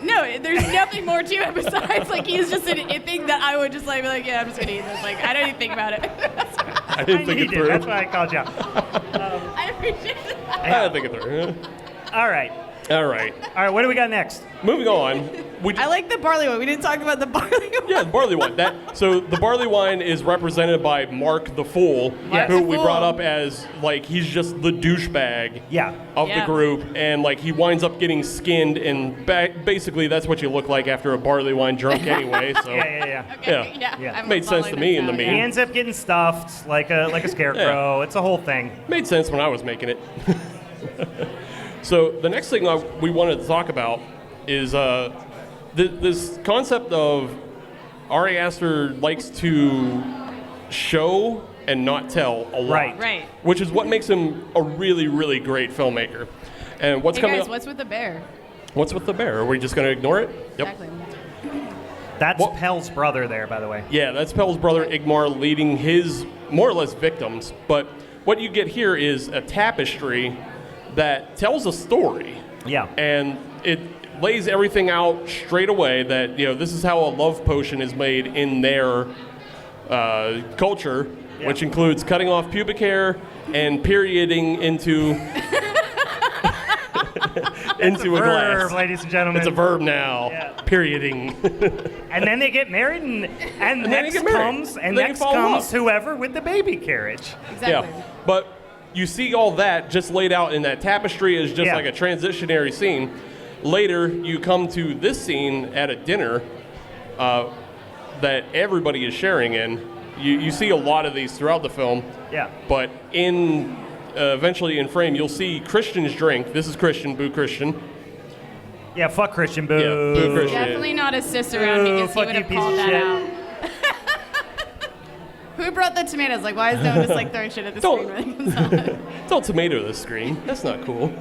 D: No, there's nothing more to it besides, he's just a thing that I would just be like, yeah, I'm just going to eat this. I don't even think about it.
E: I didn't think it through.
A: That's why I called you out.
D: I appreciate it.
E: I didn't think it through.
A: All right, what do we got next?
E: Moving on.
D: I like the barley wine. We didn't talk about the barley wine.
E: Yeah, the barley wine. So the barley wine is represented by Mark the Fool, who we brought up as, he's just the douchebag of the group. And, he winds up getting skinned, and basically that's what you look like after a barley wine drunk anyway. So
A: Yeah.
E: Made sense to me in the meme.
A: He ends up getting stuffed like a scarecrow. It's a whole thing.
E: Made sense when I was making it. So the next thing we wanted to talk about is this concept of Ari Aster likes to show and not tell a lot.
D: Right.
E: Which is what makes him a really, really great filmmaker. And what's coming up?
D: What's with the bear?
E: What's with the bear? Are we just going to ignore it? Yep.
D: Exactly.
A: That's Pell's brother there, by the way.
E: Yeah, that's Pell's brother Igmar leading his more or less victims. But what you get here is a tapestry that tells a story.
A: Yeah.
E: And it lays everything out straight away that, this is how a love potion is made in their culture, which includes cutting off pubic hair and perioding into into a glass.
A: Ladies and gentlemen.
E: It's a verb now. Yeah. Perioding.
A: And then they get married, and next comes whoever with the baby carriage.
D: Exactly.
E: Yeah. But you see all that just laid out in that tapestry as just like a transitionary scene. Later, you come to this scene at a dinner that everybody is sharing in. You see a lot of these throughout the film.
A: Yeah.
E: But eventually in frame, you'll see Christian's drink. This is Christian, boo Christian.
A: Yeah, fuck Christian, boo.
E: Yeah, boo Christian.
D: Definitely not his sister around because he would have called that out. Who brought the tomatoes? Why is no one just throwing shit at the screen when it comes on?
E: Don't tomato the screen. That's not cool.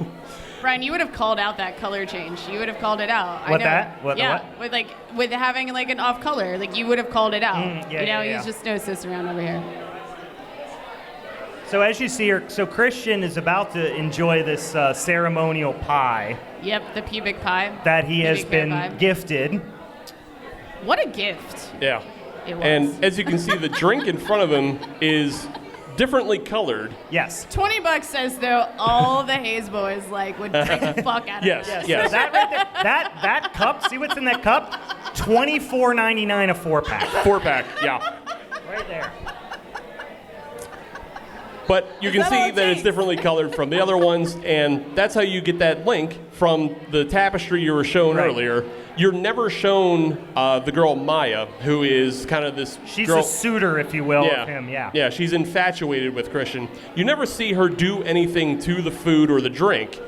D: Brian, you would have called out that color change. You would have called it out.
A: What,
D: I know.
A: that? What,
D: yeah,
A: what?
D: with having an off color, you would have called it out. He's just no sis around over here.
A: So as you see here, Christian is about to enjoy this ceremonial pie.
D: Yep, the pubic pie.
A: That he has been gifted.
D: What a gift.
E: Yeah.
D: It was.
E: And as you can see, the drink in front of him is differently colored.
A: Yes.
D: $20 says though all the Hayes boys like would drink the fuck out of
E: Yes.
D: it.
E: Yes.
A: So that right there, that cup, see what's in that cup? $24.99 a 4-pack.
E: 4-pack, yeah.
A: Right there.
E: But you can
D: that all
E: see
D: it
E: that it's
D: takes?
E: differently colored from the other ones, and that's how you get that link from the tapestry you were shown
A: Right.
E: earlier. You're never shown the girl Maya, who is kind of this
A: She's
E: girl.
A: a suitor, if you will, of him, yeah.
E: Yeah, she's infatuated with Christian. You never see her do anything to the food or the drink.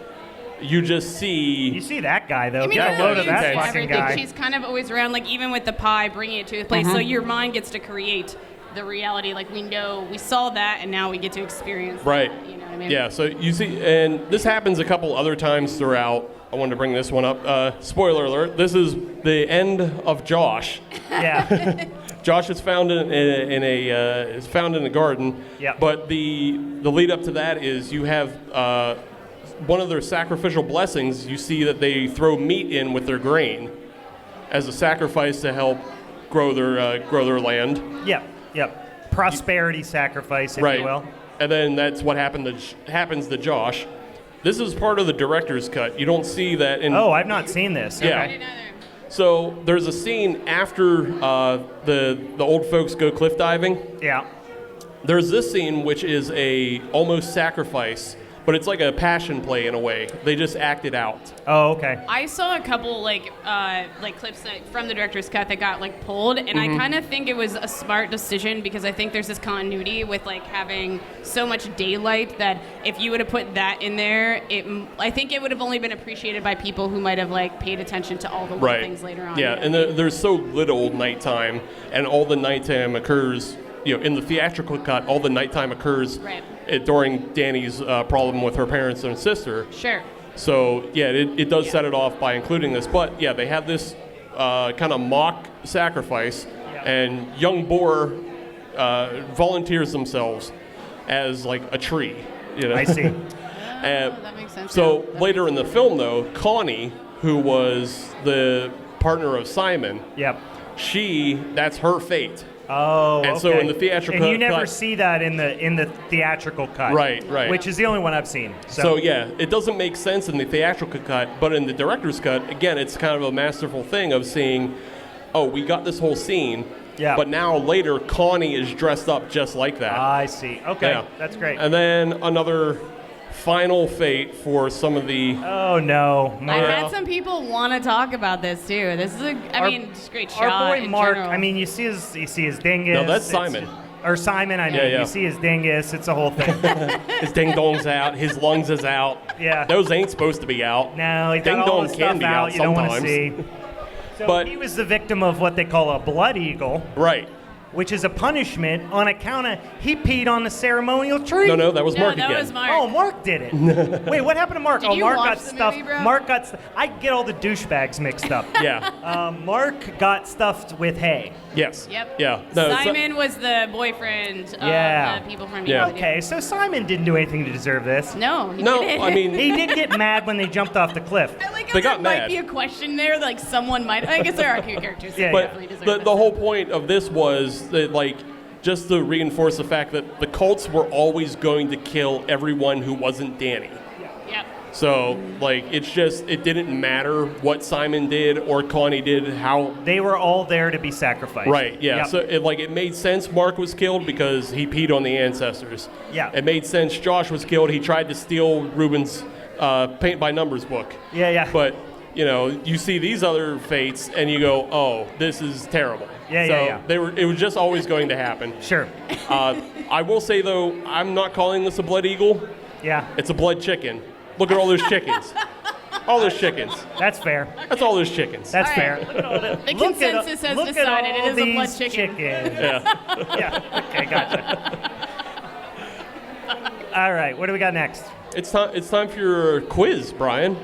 E: You just see...
A: You see that guy, though.
D: I mean,
A: Get a
D: her
A: load of that
D: and
A: fucking
D: everything.
A: guy.
D: She's kind of always around, like even with the pie, bringing it to the place. So your mind gets to create the reality. Like we know, we saw that, and now we get to experience
E: Right.
D: that, you know what I mean?
E: Yeah, so you see, and this happens a couple other times throughout. I wanted to bring this one up. Spoiler alert, this is the end of Josh.
A: Yeah.
E: Josh is found in a garden.
A: Yep.
E: But the lead up to that is you have one of their sacrificial blessings. You see that they throw meat in with their grain as a sacrifice to help grow their land.
A: Yep. Prosperity sacrifice, if
E: Right.
A: you will.
E: And then that's what happens to Josh. This is part of the director's cut. You don't see that in.
A: Oh, I've not seen this.
E: Yeah.
D: I didn't either.
E: So there's a scene after the old folks go cliff diving.
A: Yeah.
E: There's this scene which is a almost sacrifice, but it's like a passion play in a way. They just act it out.
A: Oh, okay.
D: I saw a couple like clips from the director's cut that got like pulled, and I kind of think it was a smart decision because I think there's this continuity with like having so much daylight that if you would have put that in there, I think it would have only been appreciated by people who might have like paid attention to all the little things later on.
E: Yeah, and there's so little nighttime, and all the nighttime occurs. In the theatrical cut, all the nighttime occurs during Danny's problem with her parents and sister.
D: Sure.
E: So, yeah, it does set it off by including this. But, yeah, they have this kind of mock sacrifice, and young Boar volunteers themselves as, like, a tree.
A: I see.
D: That makes sense.
E: So, later in the film, though, Connie, who was the partner of Simon, that's her fate.
A: Oh,
E: and so in the theatrical
A: and you never
E: cut,
A: see that in the theatrical cut,
E: right,
A: which is the only one I've seen.
E: So yeah, it doesn't make sense in the theatrical cut, but in the director's cut, again, it's kind of a masterful thing of seeing, oh, we got this whole scene, but now later Connie is dressed up just like that.
A: I see. Okay, that's great.
E: And then another final fate for some of the.
A: Oh no!
D: I had some people want to talk about this too. This is just a great shot.
A: Our boy
D: in
A: Mark.
D: general.
A: I mean, you see his dingus.
E: No, that's Simon.
A: Or Simon. I mean, you see his dingus. It's a whole thing.
E: His ding dong's out. His lungs is out.
A: Yeah.
E: Those ain't supposed to be out.
A: No, he
E: ding
A: got all
E: dong
A: the
E: can
A: stuff
E: be
A: out.
E: out
A: You don't want to
E: sometimes.
A: see. So
E: But
A: he was the victim of what they call a blood eagle.
E: Right.
A: Which is a punishment on account of he peed on the ceremonial tree.
E: No, that was Mark again.
D: That was Mark.
A: Oh, Mark did it. Wait, what happened to Mark?
D: Did you
A: Mark
D: watch
A: got
D: the
A: stuffed.
D: movie, bro?
A: Mark got. I get all the douchebags mixed up.
E: Yeah.
A: Mark got stuffed with hay.
E: Yes.
D: Yep.
E: Yeah. No,
D: Simon was the boyfriend of the people from
E: Yeah.
A: Okay, so Simon didn't do anything to deserve this.
D: No, he
E: No,
D: didn't.
E: I mean,
A: He did get mad when they jumped off the cliff.
D: I like how
E: They
D: there
E: got
D: might
E: mad.
D: be a question there, like someone might. I guess there are a few characters that
A: Yeah,
E: but
D: definitely deserve
E: the
D: this.
E: whole point of this was that, like, just to reinforce the fact that the cults were always going to kill everyone who wasn't Danny.
D: Yep.
E: So, like, it didn't matter what Simon did or Connie did, how.
A: They were all there to be sacrificed.
E: Right, yeah.
A: Yep.
E: So, it made sense Mark was killed because he peed on the ancestors.
A: Yeah.
E: It made sense Josh was killed. He tried to steal Ruben's paint by numbers book.
A: Yeah.
E: But, you see these other fates and you go, oh, this is terrible.
A: Yeah.
E: It was just always going to happen.
A: Sure.
E: I will say, though, I'm not calling this a blood eagle.
A: Yeah.
E: It's a blood chicken. Look at all those chickens. All those chickens.
A: That's fair.
E: That's all those chickens.
A: That's
D: All
A: fair.
D: right.
A: Look at all the,
D: The
A: look at-
D: consensus has
A: look at
D: decided it
A: all
D: is a blood
A: these
D: chicken.
A: chickens.
E: Yeah.
A: Yeah. Okay, gotcha. All right, what do we got next?
E: It's time for your quiz, Brian.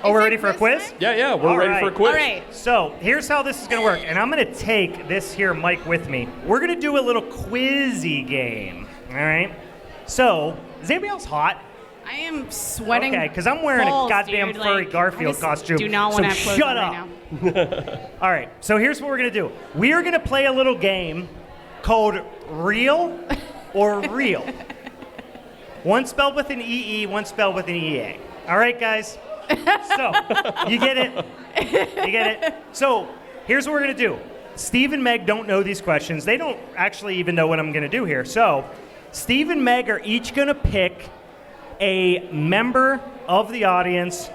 A: Oh, we're
D: it
A: ready for a
D: quiz
A: quiz?
D: time?
E: Yeah, we're
A: All
E: ready
A: right.
E: for a quiz.
D: All right.
A: So here's how this is going to work, and I'm going to take this here mic with me. We're going to do a little quizzy game. All right. So is anybody else hot?
D: I am sweating.
A: Okay, because I'm wearing
D: balls,
A: a goddamn
D: dude.
A: furry
D: Like,
A: Garfield
D: I just
A: costume.
D: Do not want to have
A: so
D: clothes
A: shut
D: on
A: up.
D: right now.
A: All right, so here's what we're going to do. We are going to play a little game called Real or Real. One spelled with an EE, one spelled with an EA. All right, guys? So, you get it? You get it? So, here's what we're going to do. Steve and Meg don't know these questions. They don't actually even know what I'm going to do here. So, Steve and Meg are each going to pick a member of the audience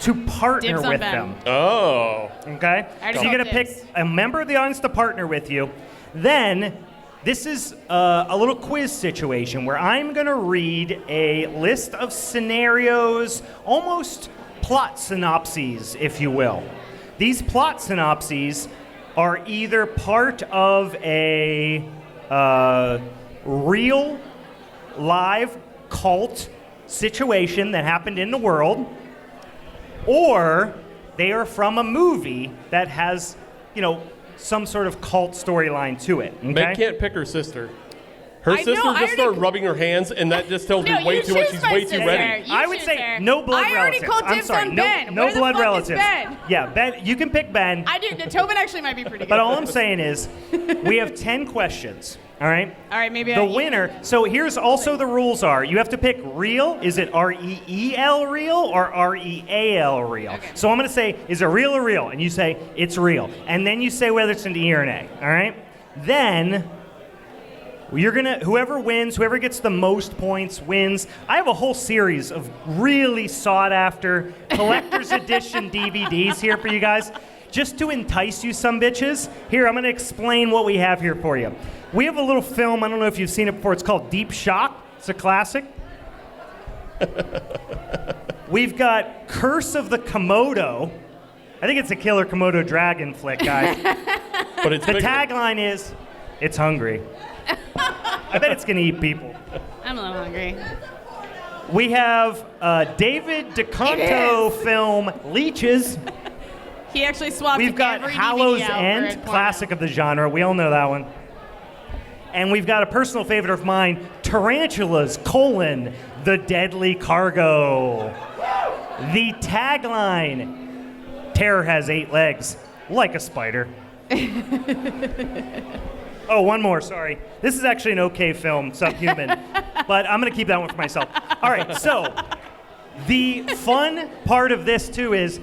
A: to partner
D: Dibs on
A: with
D: Ben.
A: them.
E: Oh.
A: Okay?
D: I
A: So you're going to pick
D: dibs.
A: a member of the audience to partner with you. Then, this is a little quiz situation where I'm going to read a list of scenarios, almost plot synopses, if you will. These plot synopses are either part of a real, live cult situation that happened in the world, or they are from a movie that has, some sort of cult storyline to it. Okay?
E: Meg can't pick her sister. Her
D: I
E: sister
D: know, I
E: just started
D: already-
E: rubbing her hands, and that just tells
D: No,
E: me way
D: you
E: too much.
D: choose
E: She's
D: my
E: way too
D: sister.
E: ready.
D: You
A: I would
D: choose
A: say
D: her.
A: no blood
D: I already
A: relatives.
D: called
A: I'm
D: dibs
A: sorry,
D: on
A: no,
D: Ben.
A: no
D: Where the
A: blood
D: fuck is
A: relatives.
D: Ben?
A: Yeah, Ben, you can pick Ben.
D: I do. Tobin actually might be pretty good.
A: But all I'm saying is, we have 10 questions. All right.
D: All right, maybe
A: The winner. So here's also the rules are: you have to pick real. Is it REEL real or REAL real?
D: Okay.
A: So I'm going to say, is it real or real? And you say it's real, and then you say whether it's an E or an A. All right. Then whoever wins, whoever gets the most points wins. I have a whole series of really sought after collector's edition DVDs here for you guys. Just to entice you some bitches, here, I'm going to explain what we have here for you. We have a little film, I don't know if you've seen it before, it's called Deep Shock. It's a classic. We've got Curse of the Komodo. I think it's a Killer Komodo dragon flick, guys.
E: But it's
A: The
E: bigger.
A: tagline is, it's hungry. I bet it's going to eat people.
D: I'm a little hungry.
A: We have David DeConto film, Leeches.
D: He actually swapped
A: We've got
D: every
A: Hallow's
D: DVD out for a
A: End,
D: porno.
A: classic of the genre. We all know that one. And we've got a personal favorite of mine, Tarantulas, the deadly cargo. The tagline, terror has 8 legs, like a spider. Oh, one more, sorry. This is actually an okay film, Subhuman, but I'm going to keep that one for myself. All right, so the fun part of this, too, is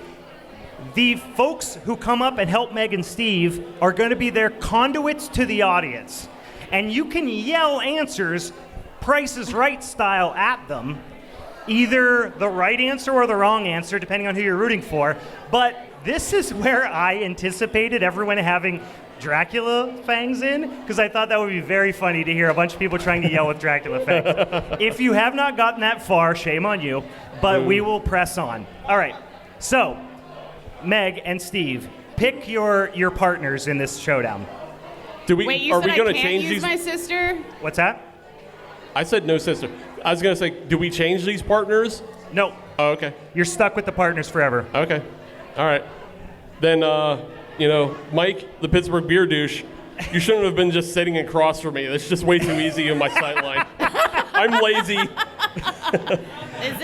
A: the folks who come up and help Meg and Steve are going to be their conduits to the audience. And you can yell answers, Price is Right style, at them, either the right answer or the wrong answer, depending on who you're rooting for. But this is where I anticipated everyone having Dracula fangs in, because I thought that would be very funny to hear a bunch of people trying to yell with Dracula fangs. If you have not gotten that far, shame on you, but we will press on. All right, so Meg and Steve, pick your partners in this showdown.
D: Wait, you
E: are
D: said
E: we going
D: I
E: to
D: can't
E: change
D: use
E: these?
D: my sister?
A: What's that?
E: I said no sister. I was going to say, do we change these partners?
A: No,
E: Oh, okay.
A: you're stuck with the partners forever.
E: Okay. All right. Then, Mike, the Pittsburgh beer douche, you shouldn't have been just sitting across from me. That's just way too easy in my sight line. I'm lazy.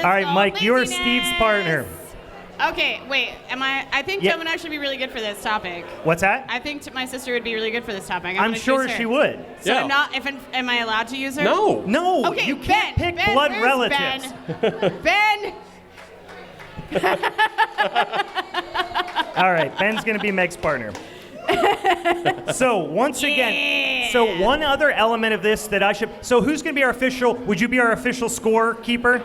A: All right, Mike, you're Steve's partner.
D: Okay, wait. I think
A: Yeah.
D: Tobin actually be really good for this topic.
A: What's that?
D: I think my sister would be really good for this topic.
A: I'm
D: gonna
A: sure
D: choose her.
A: she would.
D: So
E: Yeah.
D: I'm not. Am I allowed to use her?
E: No.
A: No,
D: Okay,
A: you can't
D: Ben,
A: pick
D: Ben,
A: blood
D: where's
A: relatives.
D: Ben.
A: All right, Ben's going to be Meg's partner. So once again, so one other element of this that I should, so who's going to be our official, would you be our official scorekeeper?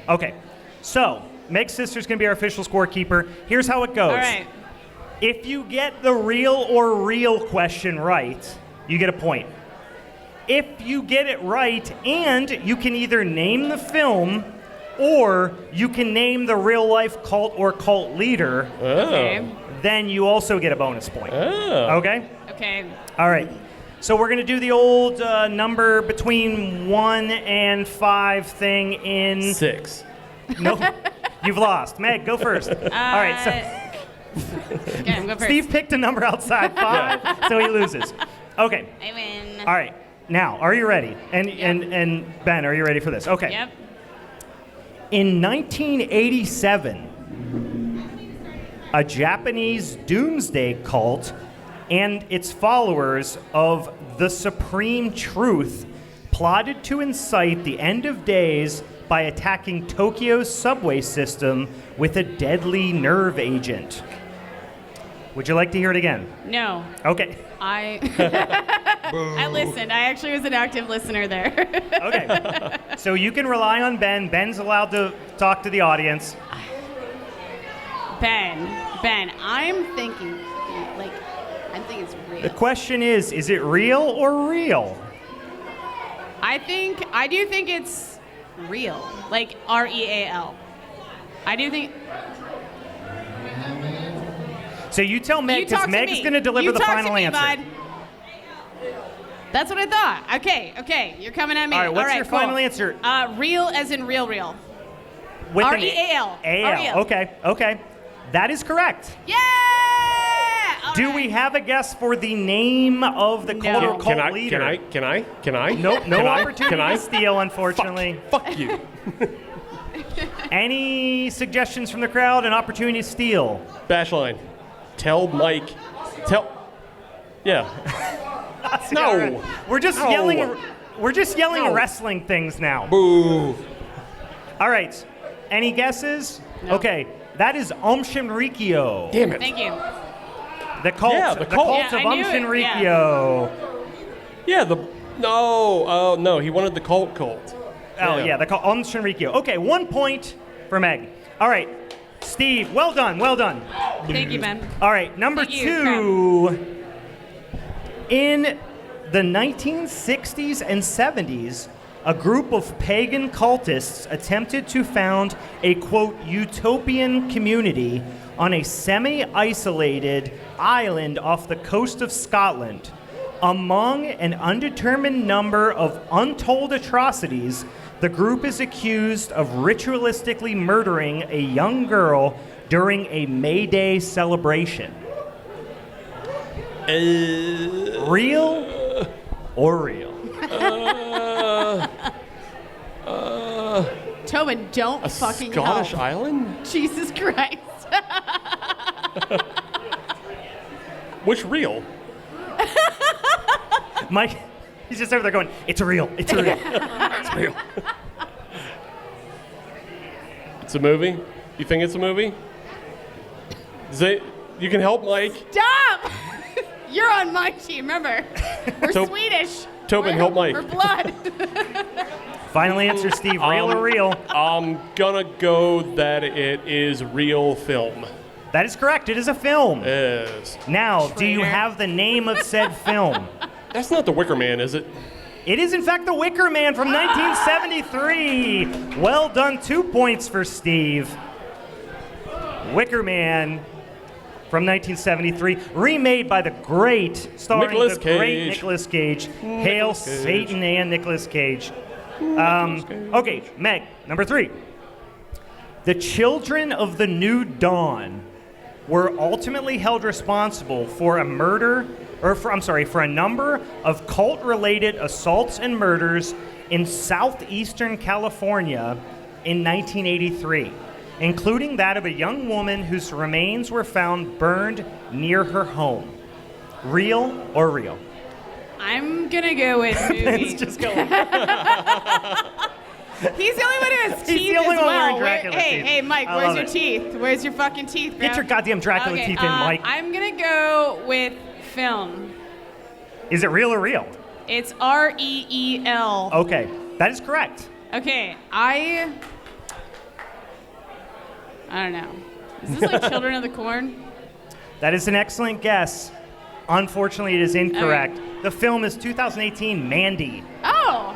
A: Okay, so Meg's sister's going to be our official scorekeeper. Here's how it goes.
D: All right.
A: If you get the real or real question right, you get a point. If you get it right, and you can either name the film or you can name the real life cult or cult leader,
D: Okay.
A: then you also get a bonus point.
E: Oh.
A: Okay?
D: Okay.
A: All right. So we're going to do the old number between 1 and 5 thing in...
E: 6.
A: No, you've lost. Meg, go first. All right, so
D: Okay, I'm going first.
A: Steve picked a number outside 5, so he loses. Okay.
D: I win.
A: All right. Now, are you ready? And Ben, are you ready for this? Okay.
D: Yep.
A: In 1987, a Japanese doomsday cult, and its followers of the Supreme Truth plotted to incite the end of days by attacking Tokyo's subway system with a deadly nerve agent. Would you like to hear it again?
D: No.
A: Okay.
D: I listened. I actually was an active listener there.
A: Okay. So you can rely on Ben. Ben's allowed to talk to the audience.
H: Ben, I'm thinking it's real.
A: The question is it real or real?
D: I do think it's real. Like REAL. I do think.
A: So you tell Meg, because Meg's going to deliver the final answer.
D: Bud. That's what I thought. Okay, you're coming at me.
A: All right, what's your final answer?
D: Real as in real.
A: With
D: REAL.
A: A-L. Okay. That is correct.
D: Yeah!
A: Do we have a guess for the name of the cult leader?
E: Can I?
A: No opportunity to steal, unfortunately.
E: Fuck you.
A: Any suggestions from the crowd? An opportunity to steal?
E: Bashline. Tell Mike. Yeah. No.
A: We're just yelling. We're just yelling wrestling things now.
E: Boo.
A: All right. Any guesses?
D: No.
A: Okay. That is Shinrikyo.
E: Damn it.
D: Thank you.
A: The cult.
E: Yeah,
A: the cult of
D: I knew it,
A: Shinrikyo.
E: Yeah. No. He wanted the cult.
A: Oh yeah, the cult Shinrikyo. Okay, 1 point for Meg. All right, Steve. Well done.
D: Thank you, Ben.
A: All right, number
D: Thank you,
A: 2. In the 1960s and 70s, a group of pagan cultists attempted to found a, quote, utopian community on a semi-isolated island off the coast of Scotland. Among an undetermined number of untold atrocities, the group is accused of ritualistically murdering a young girl during a May Day celebration. Real or real?
H: Tobin, don't fucking
E: Scottish
H: help.
E: island?
H: Jesus Christ.
E: Which real?
A: Mike, he's just over there going, it's real. It's real.
E: It's real. It's a movie? You think it's a movie? You can help Mike.
H: Stop! You're on my team, remember? We're Swedish.
E: Tobin, help Mike.
H: We're blood.
A: Final answer, Steve. Real or real?
E: I'm gonna go that it is real film.
A: That is correct. It is a film.
E: Yes.
A: Now, do you have the name of said film?
E: That's not The Wicker Man, is it?
A: It is, in fact, The Wicker Man from 1973. Well done. 2 points for Steve. Wicker Man from 1973, remade by the great, starring
E: Nicolas
A: great Nicolas Cage. Hail Satan and Nicolas Cage. Okay, Meg, number 3. The Children of the New Dawn were ultimately held responsible for a number of cult-related assaults and murders in southeastern California in 1983, including that of a young woman whose remains were found burned near her home. Real or real?
D: I'm gonna go with movie.
A: Ben's just going.
D: He's the only one who has
A: He's
D: teeth
A: the only
D: as
A: one
D: well.
A: wearing Dracula teeth.
D: Hey, Mike,
A: I
D: where's
A: love
D: your
A: it.
D: teeth? Where's your fucking teeth, bro?
A: Get your goddamn Dracula teeth in, Mike.
D: I'm gonna go with film.
A: Is it real or real?
D: It's REEL.
A: Okay, that is correct.
D: Okay, I don't know. Is this like Children of the Corn?
A: That is an excellent guess. Unfortunately, it is incorrect.
D: Okay.
A: The film is 2018 Mandy.
D: Oh,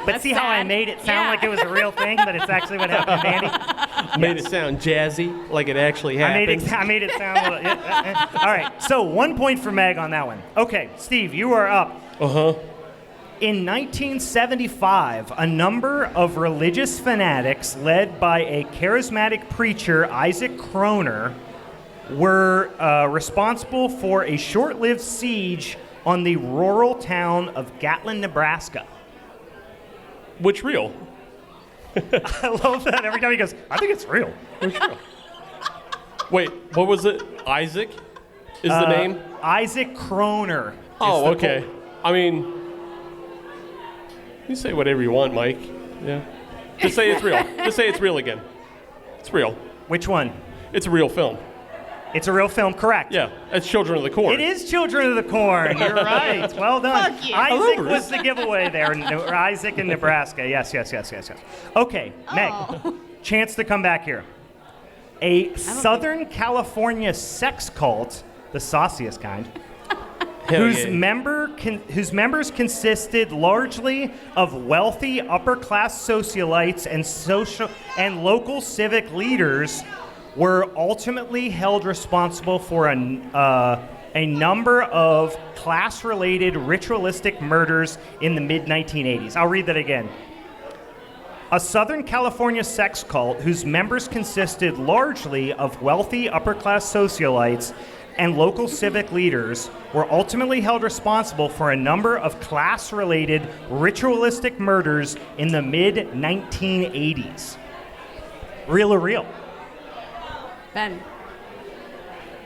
A: But see how I made it sound like it was a real thing, but it's actually what happened to Mandy?
G: Made it sound jazzy, like it actually happened.
A: I made it sound a little... All right, so 1 point for Meg on that one. Okay, Steve, you are up.
E: Uh-huh.
A: In 1975, a number of religious fanatics led by a charismatic preacher, Isaac Kroner, were responsible for a short-lived siege on the rural town of Gatlin, Nebraska.
E: Which real?
A: I love that every time he goes, I think it's real.
E: Which real? Wait, what was it? Isaac is the name?
A: Isaac Kroner.
E: Oh, okay. I mean, you say whatever you want, Mike. Yeah. Just say it's real. Just say it's real again. It's real.
A: Which one?
E: It's a real film.
A: It's a real film, correct.
E: Yeah, it's Children of the Corn.
A: It is Children of the Corn. You're right. Well done.
H: Fuck you.
A: Isaac was the giveaway there. Isaac in Nebraska. Yes. Okay, Meg, chance to come back here. A Southern California sex cult, the sauciest kind, whose members consisted largely of wealthy upper-class socialites and local civic leaders, were ultimately held responsible for a number of class-related ritualistic murders in the mid-1980s. I'll read that again. A Southern California sex cult whose members consisted largely of wealthy upper-class socialites and local civic leaders were ultimately held responsible for a number of class-related ritualistic murders in the mid-1980s. Real or real?
D: Ben.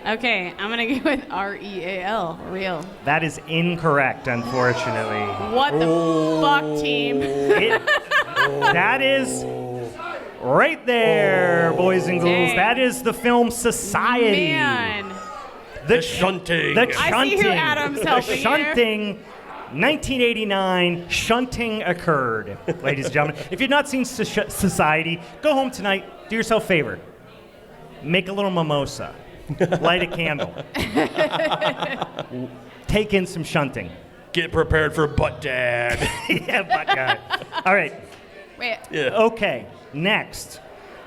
D: Okay, I'm gonna go with R-E-A-L, real.
A: That is incorrect, unfortunately.
D: What the fuck, team?
A: That is right there, boys and ghouls.
D: Dang.
A: That is the film Society.
D: Man.
E: The shunting.
A: The shunting.
D: I see who Adam's helping
A: The shunting. 1989, shunting occurred, ladies and gentlemen. If you've not seen Society, go home tonight, do yourself a favor. Make a little mimosa. Light a candle. Take in some shunting.
E: Get prepared for butt dad.
A: Yeah, butt guy. All right.
D: Wait.
E: Yeah.
A: Okay, next.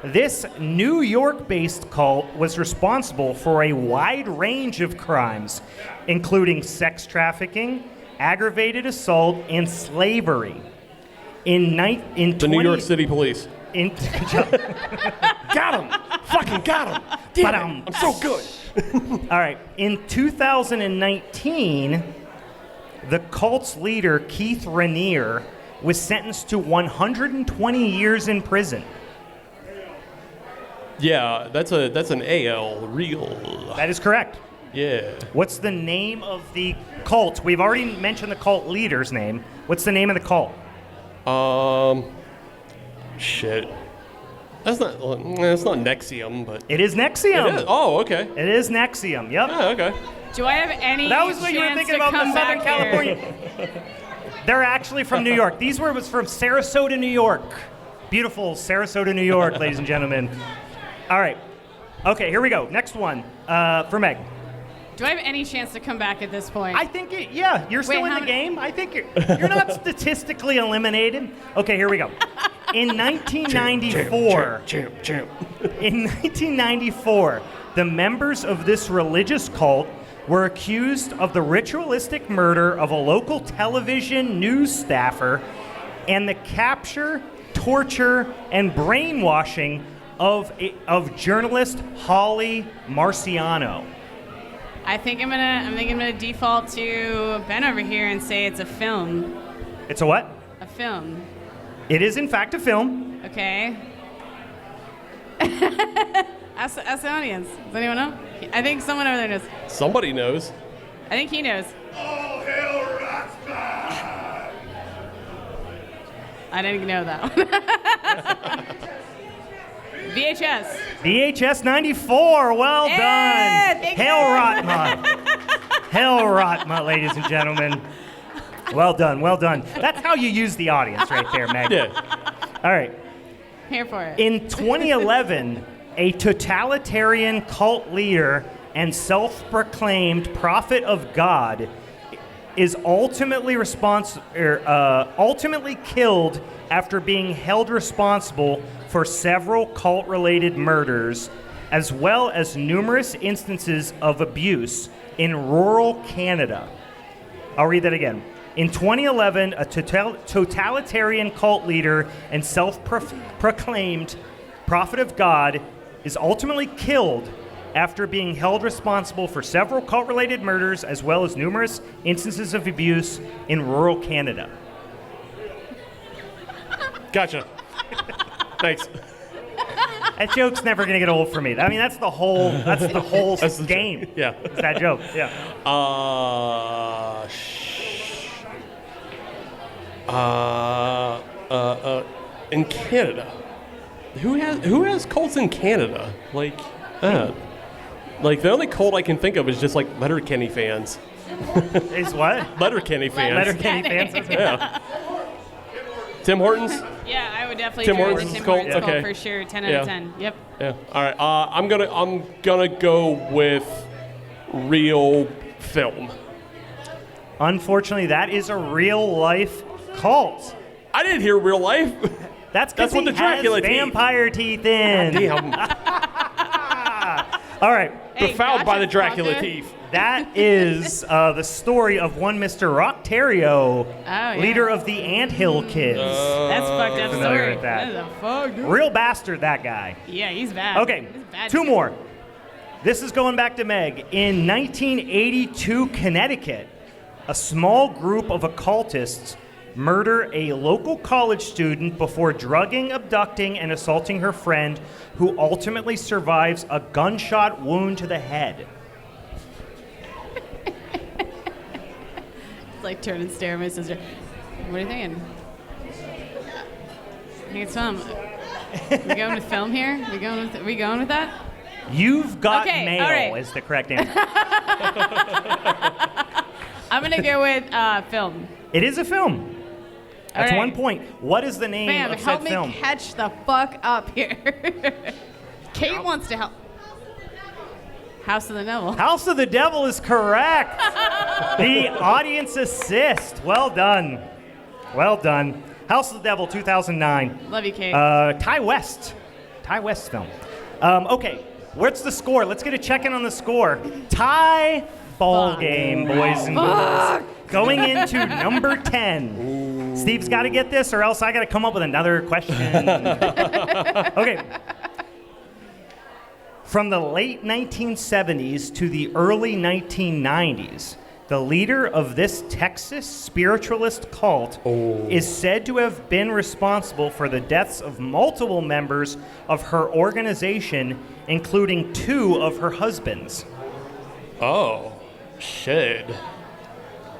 A: This New York-based cult was responsible for a wide range of crimes, including sex trafficking, aggravated assault, and slavery.
E: The New York City Police. Got him! Fucking got him! Damn it, I'm so good!
A: All right. In 2019, the cult's leader, Keith Raniere, was sentenced to 120 years in prison.
E: Yeah, that's an AL real.
A: That is correct.
E: Yeah.
A: What's the name of the cult? We've already mentioned the cult leader's name. What's the name of the cult?
E: Shit. That's not Nexium, but
A: It is Nexium.
E: it is. Oh, okay.
A: It is Nexium. Yep.
E: Yeah, okay.
D: Do I have any
A: That was what you were
D: chance
A: thinking
D: to
A: about the
D: come
A: Southern
D: back
A: California.
D: here?
A: They're actually from New York. These was from Sarasota, New York. Beautiful Sarasota, New York, ladies and gentlemen. All right. Okay, here we go. Next one for Meg.
D: Do I have any chance to come back at this point?
A: I think, you're still in the game. I think you're not statistically eliminated. Okay, here we go. In 1994, in 1994, the members of this religious cult were accused of the ritualistic murder of a local television news staffer and the capture, torture, and brainwashing of journalist Holly Marciano.
D: I think I'm gonna default to Ben over here and say it's a film.
A: It's a what?
D: A film.
A: It is, in fact, a film.
D: Okay. Ask the audience. Does anyone know? I think someone over there knows.
E: Somebody knows.
D: I think he knows.
I: All hail Ratzbach!
D: I didn't know that one. VHS.
A: VHS 94. Well
D: Yeah,
A: done.
D: thank
A: Hail
D: you.
A: Rotma. Hail Rotma, ladies and gentlemen. Well done. Well done. That's how you use the audience right there, Meg.
E: Yeah.
A: All right.
D: Here for it.
A: In 2011, a totalitarian cult leader and self-proclaimed prophet of God is ultimately killed after being held responsible for several cult-related murders, as well as numerous instances of abuse in rural Canada. I'll read that again. In 2011, a totalitarian cult leader and self-proclaimed prophet of God is ultimately killed after being held responsible for several cult-related murders as well as numerous instances of abuse in rural Canada.
E: Gotcha. Thanks.
A: That joke's never gonna get old for me. I mean, that's the whole game.
E: Yeah.
A: It's that joke. Yeah.
E: In Canada, who has cults in Canada? Like the only cult I can think of is just like Letterkenny fans.
A: Is what?
E: Letterkenny fans.
A: Letterkenny fans.
E: Yeah. Tim Hortons.
D: Yeah, I would definitely
E: Tim
D: join
E: Hortons
D: the Tim
E: cult?
D: Hortons cult
E: Okay.
D: for sure. 10 out of 10. Yep.
E: Yeah. All right. I'm gonna go with real film.
A: Unfortunately, that is a real life cult.
E: I didn't hear real life.
A: That's
E: what the Dracula teeth.
A: vampire teeth in.
E: Damn.
A: All right.
E: Befouled by
H: gotcha,
E: the Dracula
H: fucker.
E: teeth.
A: That is the story of one Mr. Rocktario,
D: yeah.
A: leader of the Anthill Kids.
D: That's fucked up
A: familiar
D: story.
A: with that.
D: That is a fuck, dude.
A: Real bastard, that guy.
D: Yeah, he's bad.
A: Okay,
D: He's a bad
A: 2
D: dude.
A: more. This is going back to Meg. In 1982 Connecticut, a small group of occultists murder a local college student before drugging, abducting, and assaulting her friend, who ultimately survives a gunshot wound to the head.
D: It's like turn and stare at my sister. What are you thinking? I think it's film. We going with film here? We going with that?
A: You've got
D: Okay,
A: mail
D: all right.
A: is the correct answer.
D: I'm gonna go with film.
A: It is a film. That's
D: All right.
A: 1 point. What is the name
H: Ma'am,
A: of
H: help
A: said
H: me
A: film?
H: catch the fuck up here. Kate wants to help.
D: House of the Devil.
A: House of the Devil is correct. The audience assist. Well done. Well done. House of the Devil, 2009.
D: Love you, Kate.
A: Ty West film. Okay, what's the score? Let's get a check-in on the score. Tie ball game, boys and girls. Going into number 10. Steve's got to get this, or else I got to come up with another question. Okay. From the late 1970s to the early 1990s, the leader of this Texas spiritualist cult is said to have been responsible for the deaths of multiple members of her organization, including 2 of her husbands.
E: Oh, shit.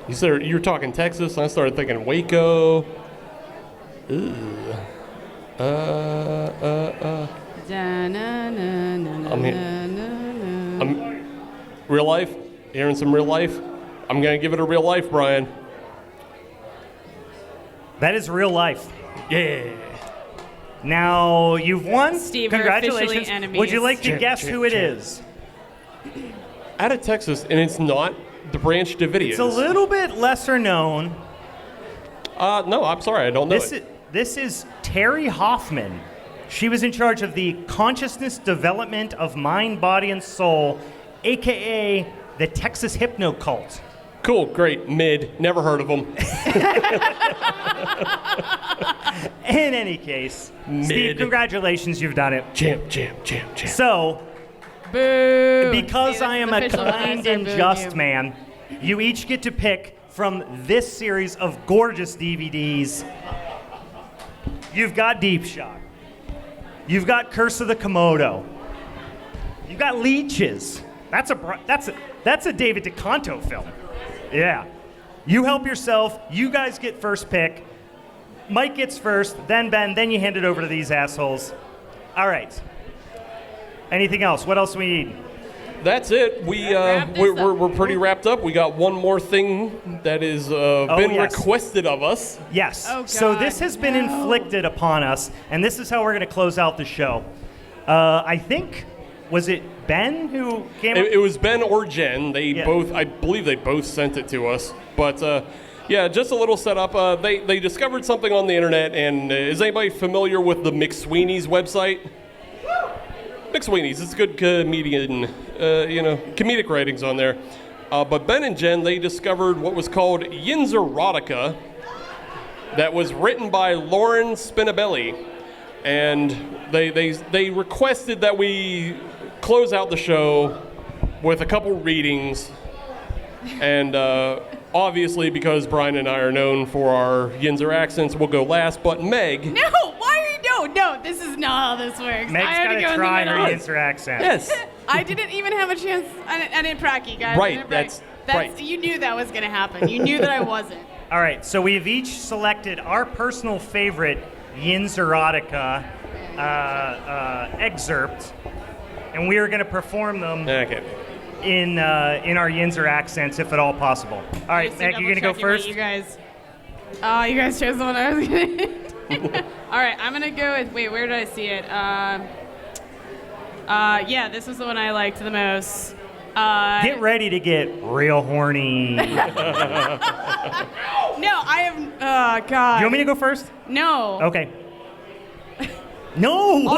E: You were talking Texas, and I started thinking Waco. Ooh. Real life? Hearing some real life? I'm going to give it a real life, Brian.
A: That is real life.
E: Yeah.
A: Now, you've won.
D: Steve, we're
A: Congratulations.
D: officially enemies.
A: Would you like to
E: Champ,
A: guess
E: champ,
A: who it
E: champ.
A: is?
E: Out of Texas, and it's not the Branch Davidians.
A: It's a little bit lesser known.
E: No, I'm sorry, I don't know
A: This is Terry Hoffman. She was in charge of the consciousness development of mind, body, and soul, a.k.a. the Texas Hypno Cult.
E: Cool, great, mid, never heard of them.
A: In any case, Steve, congratulations, you've done it.
E: Champ.
A: So,
D: Boo.
A: because
D: See,
A: I am
D: that's
A: a
D: official when I
A: kind
D: start
A: and
D: booing
A: just
D: you.
A: man, you each get to pick from this series of gorgeous DVDs. You've got Deep Shot. You've got Curse of the Komodo. You've got Leeches. That's a David DeCanto film. Yeah. You help yourself. You guys get first pick. Mike gets first, then Ben, then you hand it over to these assholes. All right. Anything else? What else do we need?
E: That's it. We're pretty wrapped up. We got one more thing that is been
A: yes.
E: requested of us.
A: Yes.
H: Oh,
A: so
H: God,
A: this has been inflicted upon us, and this is how we're going to close out the show. I think, was it Ben who came up?
E: It was Ben or Jen. They
A: Yeah.
E: both, I believe, they both sent it to us. But yeah, just a little setup. They discovered something on the internet, and is anybody familiar with the McSweeney's website? McSweeney's, it's good comedian, comedic writings on there. But Ben and Jen, they discovered what was called Yinzerotica that was written by Lauren Spinabelli. And they requested that we close out the show with a couple readings. And obviously, because Brian and I are known for our Yinzer accents, we'll go last. But Meg...
H: No, why are you... No, this is
D: not how this works.
A: Meg's
D: I had
A: got
D: to
A: to
D: go
A: try
D: in
A: her
D: the middle.
A: Yinzer accent.
G: Yes.
D: I didn't even have a chance. I didn't prac you guys. I
E: Right,
D: didn't prac.
E: that's right.
D: You knew that was going to happen. You knew that I wasn't.
A: All right, so we've each selected our personal favorite Yinzerotica excerpt, and we are going to perform them
E: Okay.
A: in our Yinzer accents, if at all possible. All right,
D: Just
A: Meg, you going to go
D: double-checking what
A: first?
D: You guys. Oh, you guys chose the one I was going to. All right, I'm going to go with. Wait, where did I see it? Yeah, this was the one I liked the most.
A: Get ready to get real horny.
D: No, I am. Oh, God.
A: You want me to go first?
D: No.
A: Okay. No.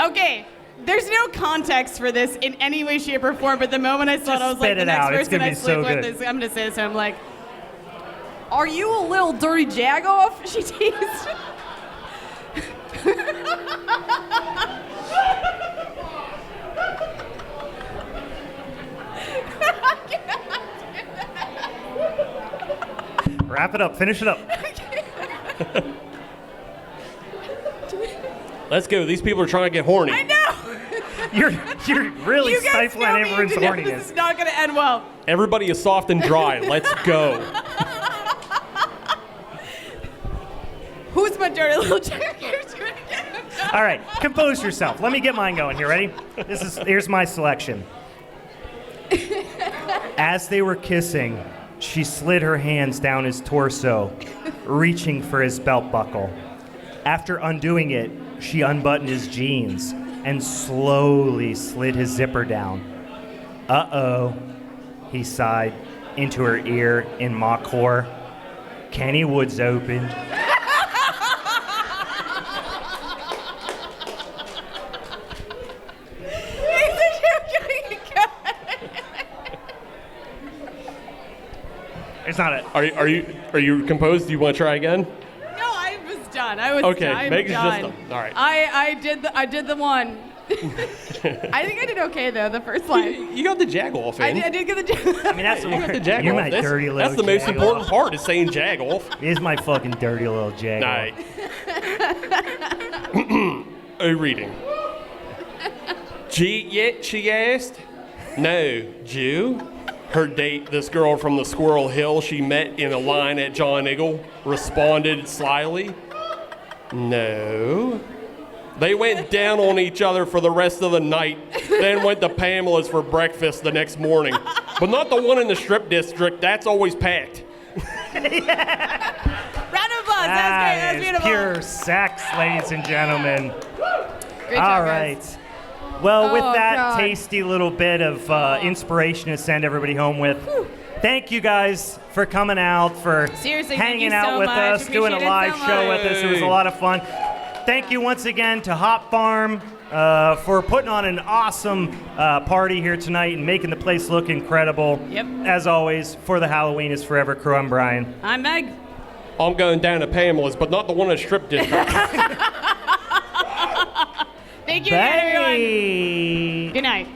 D: Okay. There's no context for this in any way, shape, or form. But the moment I saw it,
A: Just
D: I was like,
A: spit
D: the
A: it
D: next
A: out. It's
D: person
A: gonna
D: I
A: be
D: sleep
A: so
D: with
A: good.
D: is I'm gonna say this. And I'm like, "Are you a little dirty jagoff?" She teased.
A: Wrap it up. Finish it up.
E: Let's go. These people are trying to get horny.
D: I know.
A: You're really
D: You guys
A: stifling
D: know me.
A: everyone's
D: You know
A: horniness.
D: This is not gonna end well.
E: Everybody is soft and dry. Let's go.
D: Who's my dirty little jerk?
A: All right, compose yourself. Let me get mine going here. Ready? Here's my selection. As they were kissing, she slid her hands down his torso, reaching for his belt buckle. After undoing it, she unbuttoned his jeans and slowly slid his zipper down. Uh-oh, he sighed into her ear in mock horror. Kenny Woods opened. It's not it.
E: Are you composed? Do you want to try again?
D: No, I was done. I was
E: Okay,
D: done. I'm
E: Meg's just
D: done.
E: all right.
D: I did the one. I think I did okay though the first line.
E: You got the jag off in.
D: I did get the.
A: I mean, that's
E: You got the jag
A: you're
E: off.
A: my
E: That's-
A: dirty little.
E: That's the most
A: jag
E: important
A: off.
E: part is saying jag off.
A: Here's my fucking dirty little jag.
E: All
A: off.
E: right. Oh, reading. G yet? She asked. No, Jew. Her date, this girl from the Squirrel Hill she met in a line at John Eagle, responded slyly. No. They went down on each other for the rest of the night, then went to Pamela's for breakfast the next morning. But not the one in the strip district, that's always packed.
D: Round of applause. That's great. That's
A: is
D: beautiful.
A: pure sex, ladies and gentlemen.
D: Great
A: All
D: job,
A: right.
D: guys.
A: Well, with
D: Oh,
A: that
D: God.
A: tasty little bit of inspiration to send everybody home with, thank you guys for coming out, for
D: Seriously, thank
A: hanging
D: you
A: out
D: so
A: with
D: much.
A: us, doing a
D: Appreciate it
A: live
D: so
A: show
D: much.
A: with us. It was a lot of fun. Thank you once again to Hop Farm for putting on an awesome party here tonight and making the place look incredible.
D: Yep.
A: As always, for the Halloween is Forever crew, I'm Brian.
D: I'm Meg.
E: I'm going down to Pamela's, but not the one in the strip district.
D: Thank you, again, everyone.
A: Bye.
D: Good night.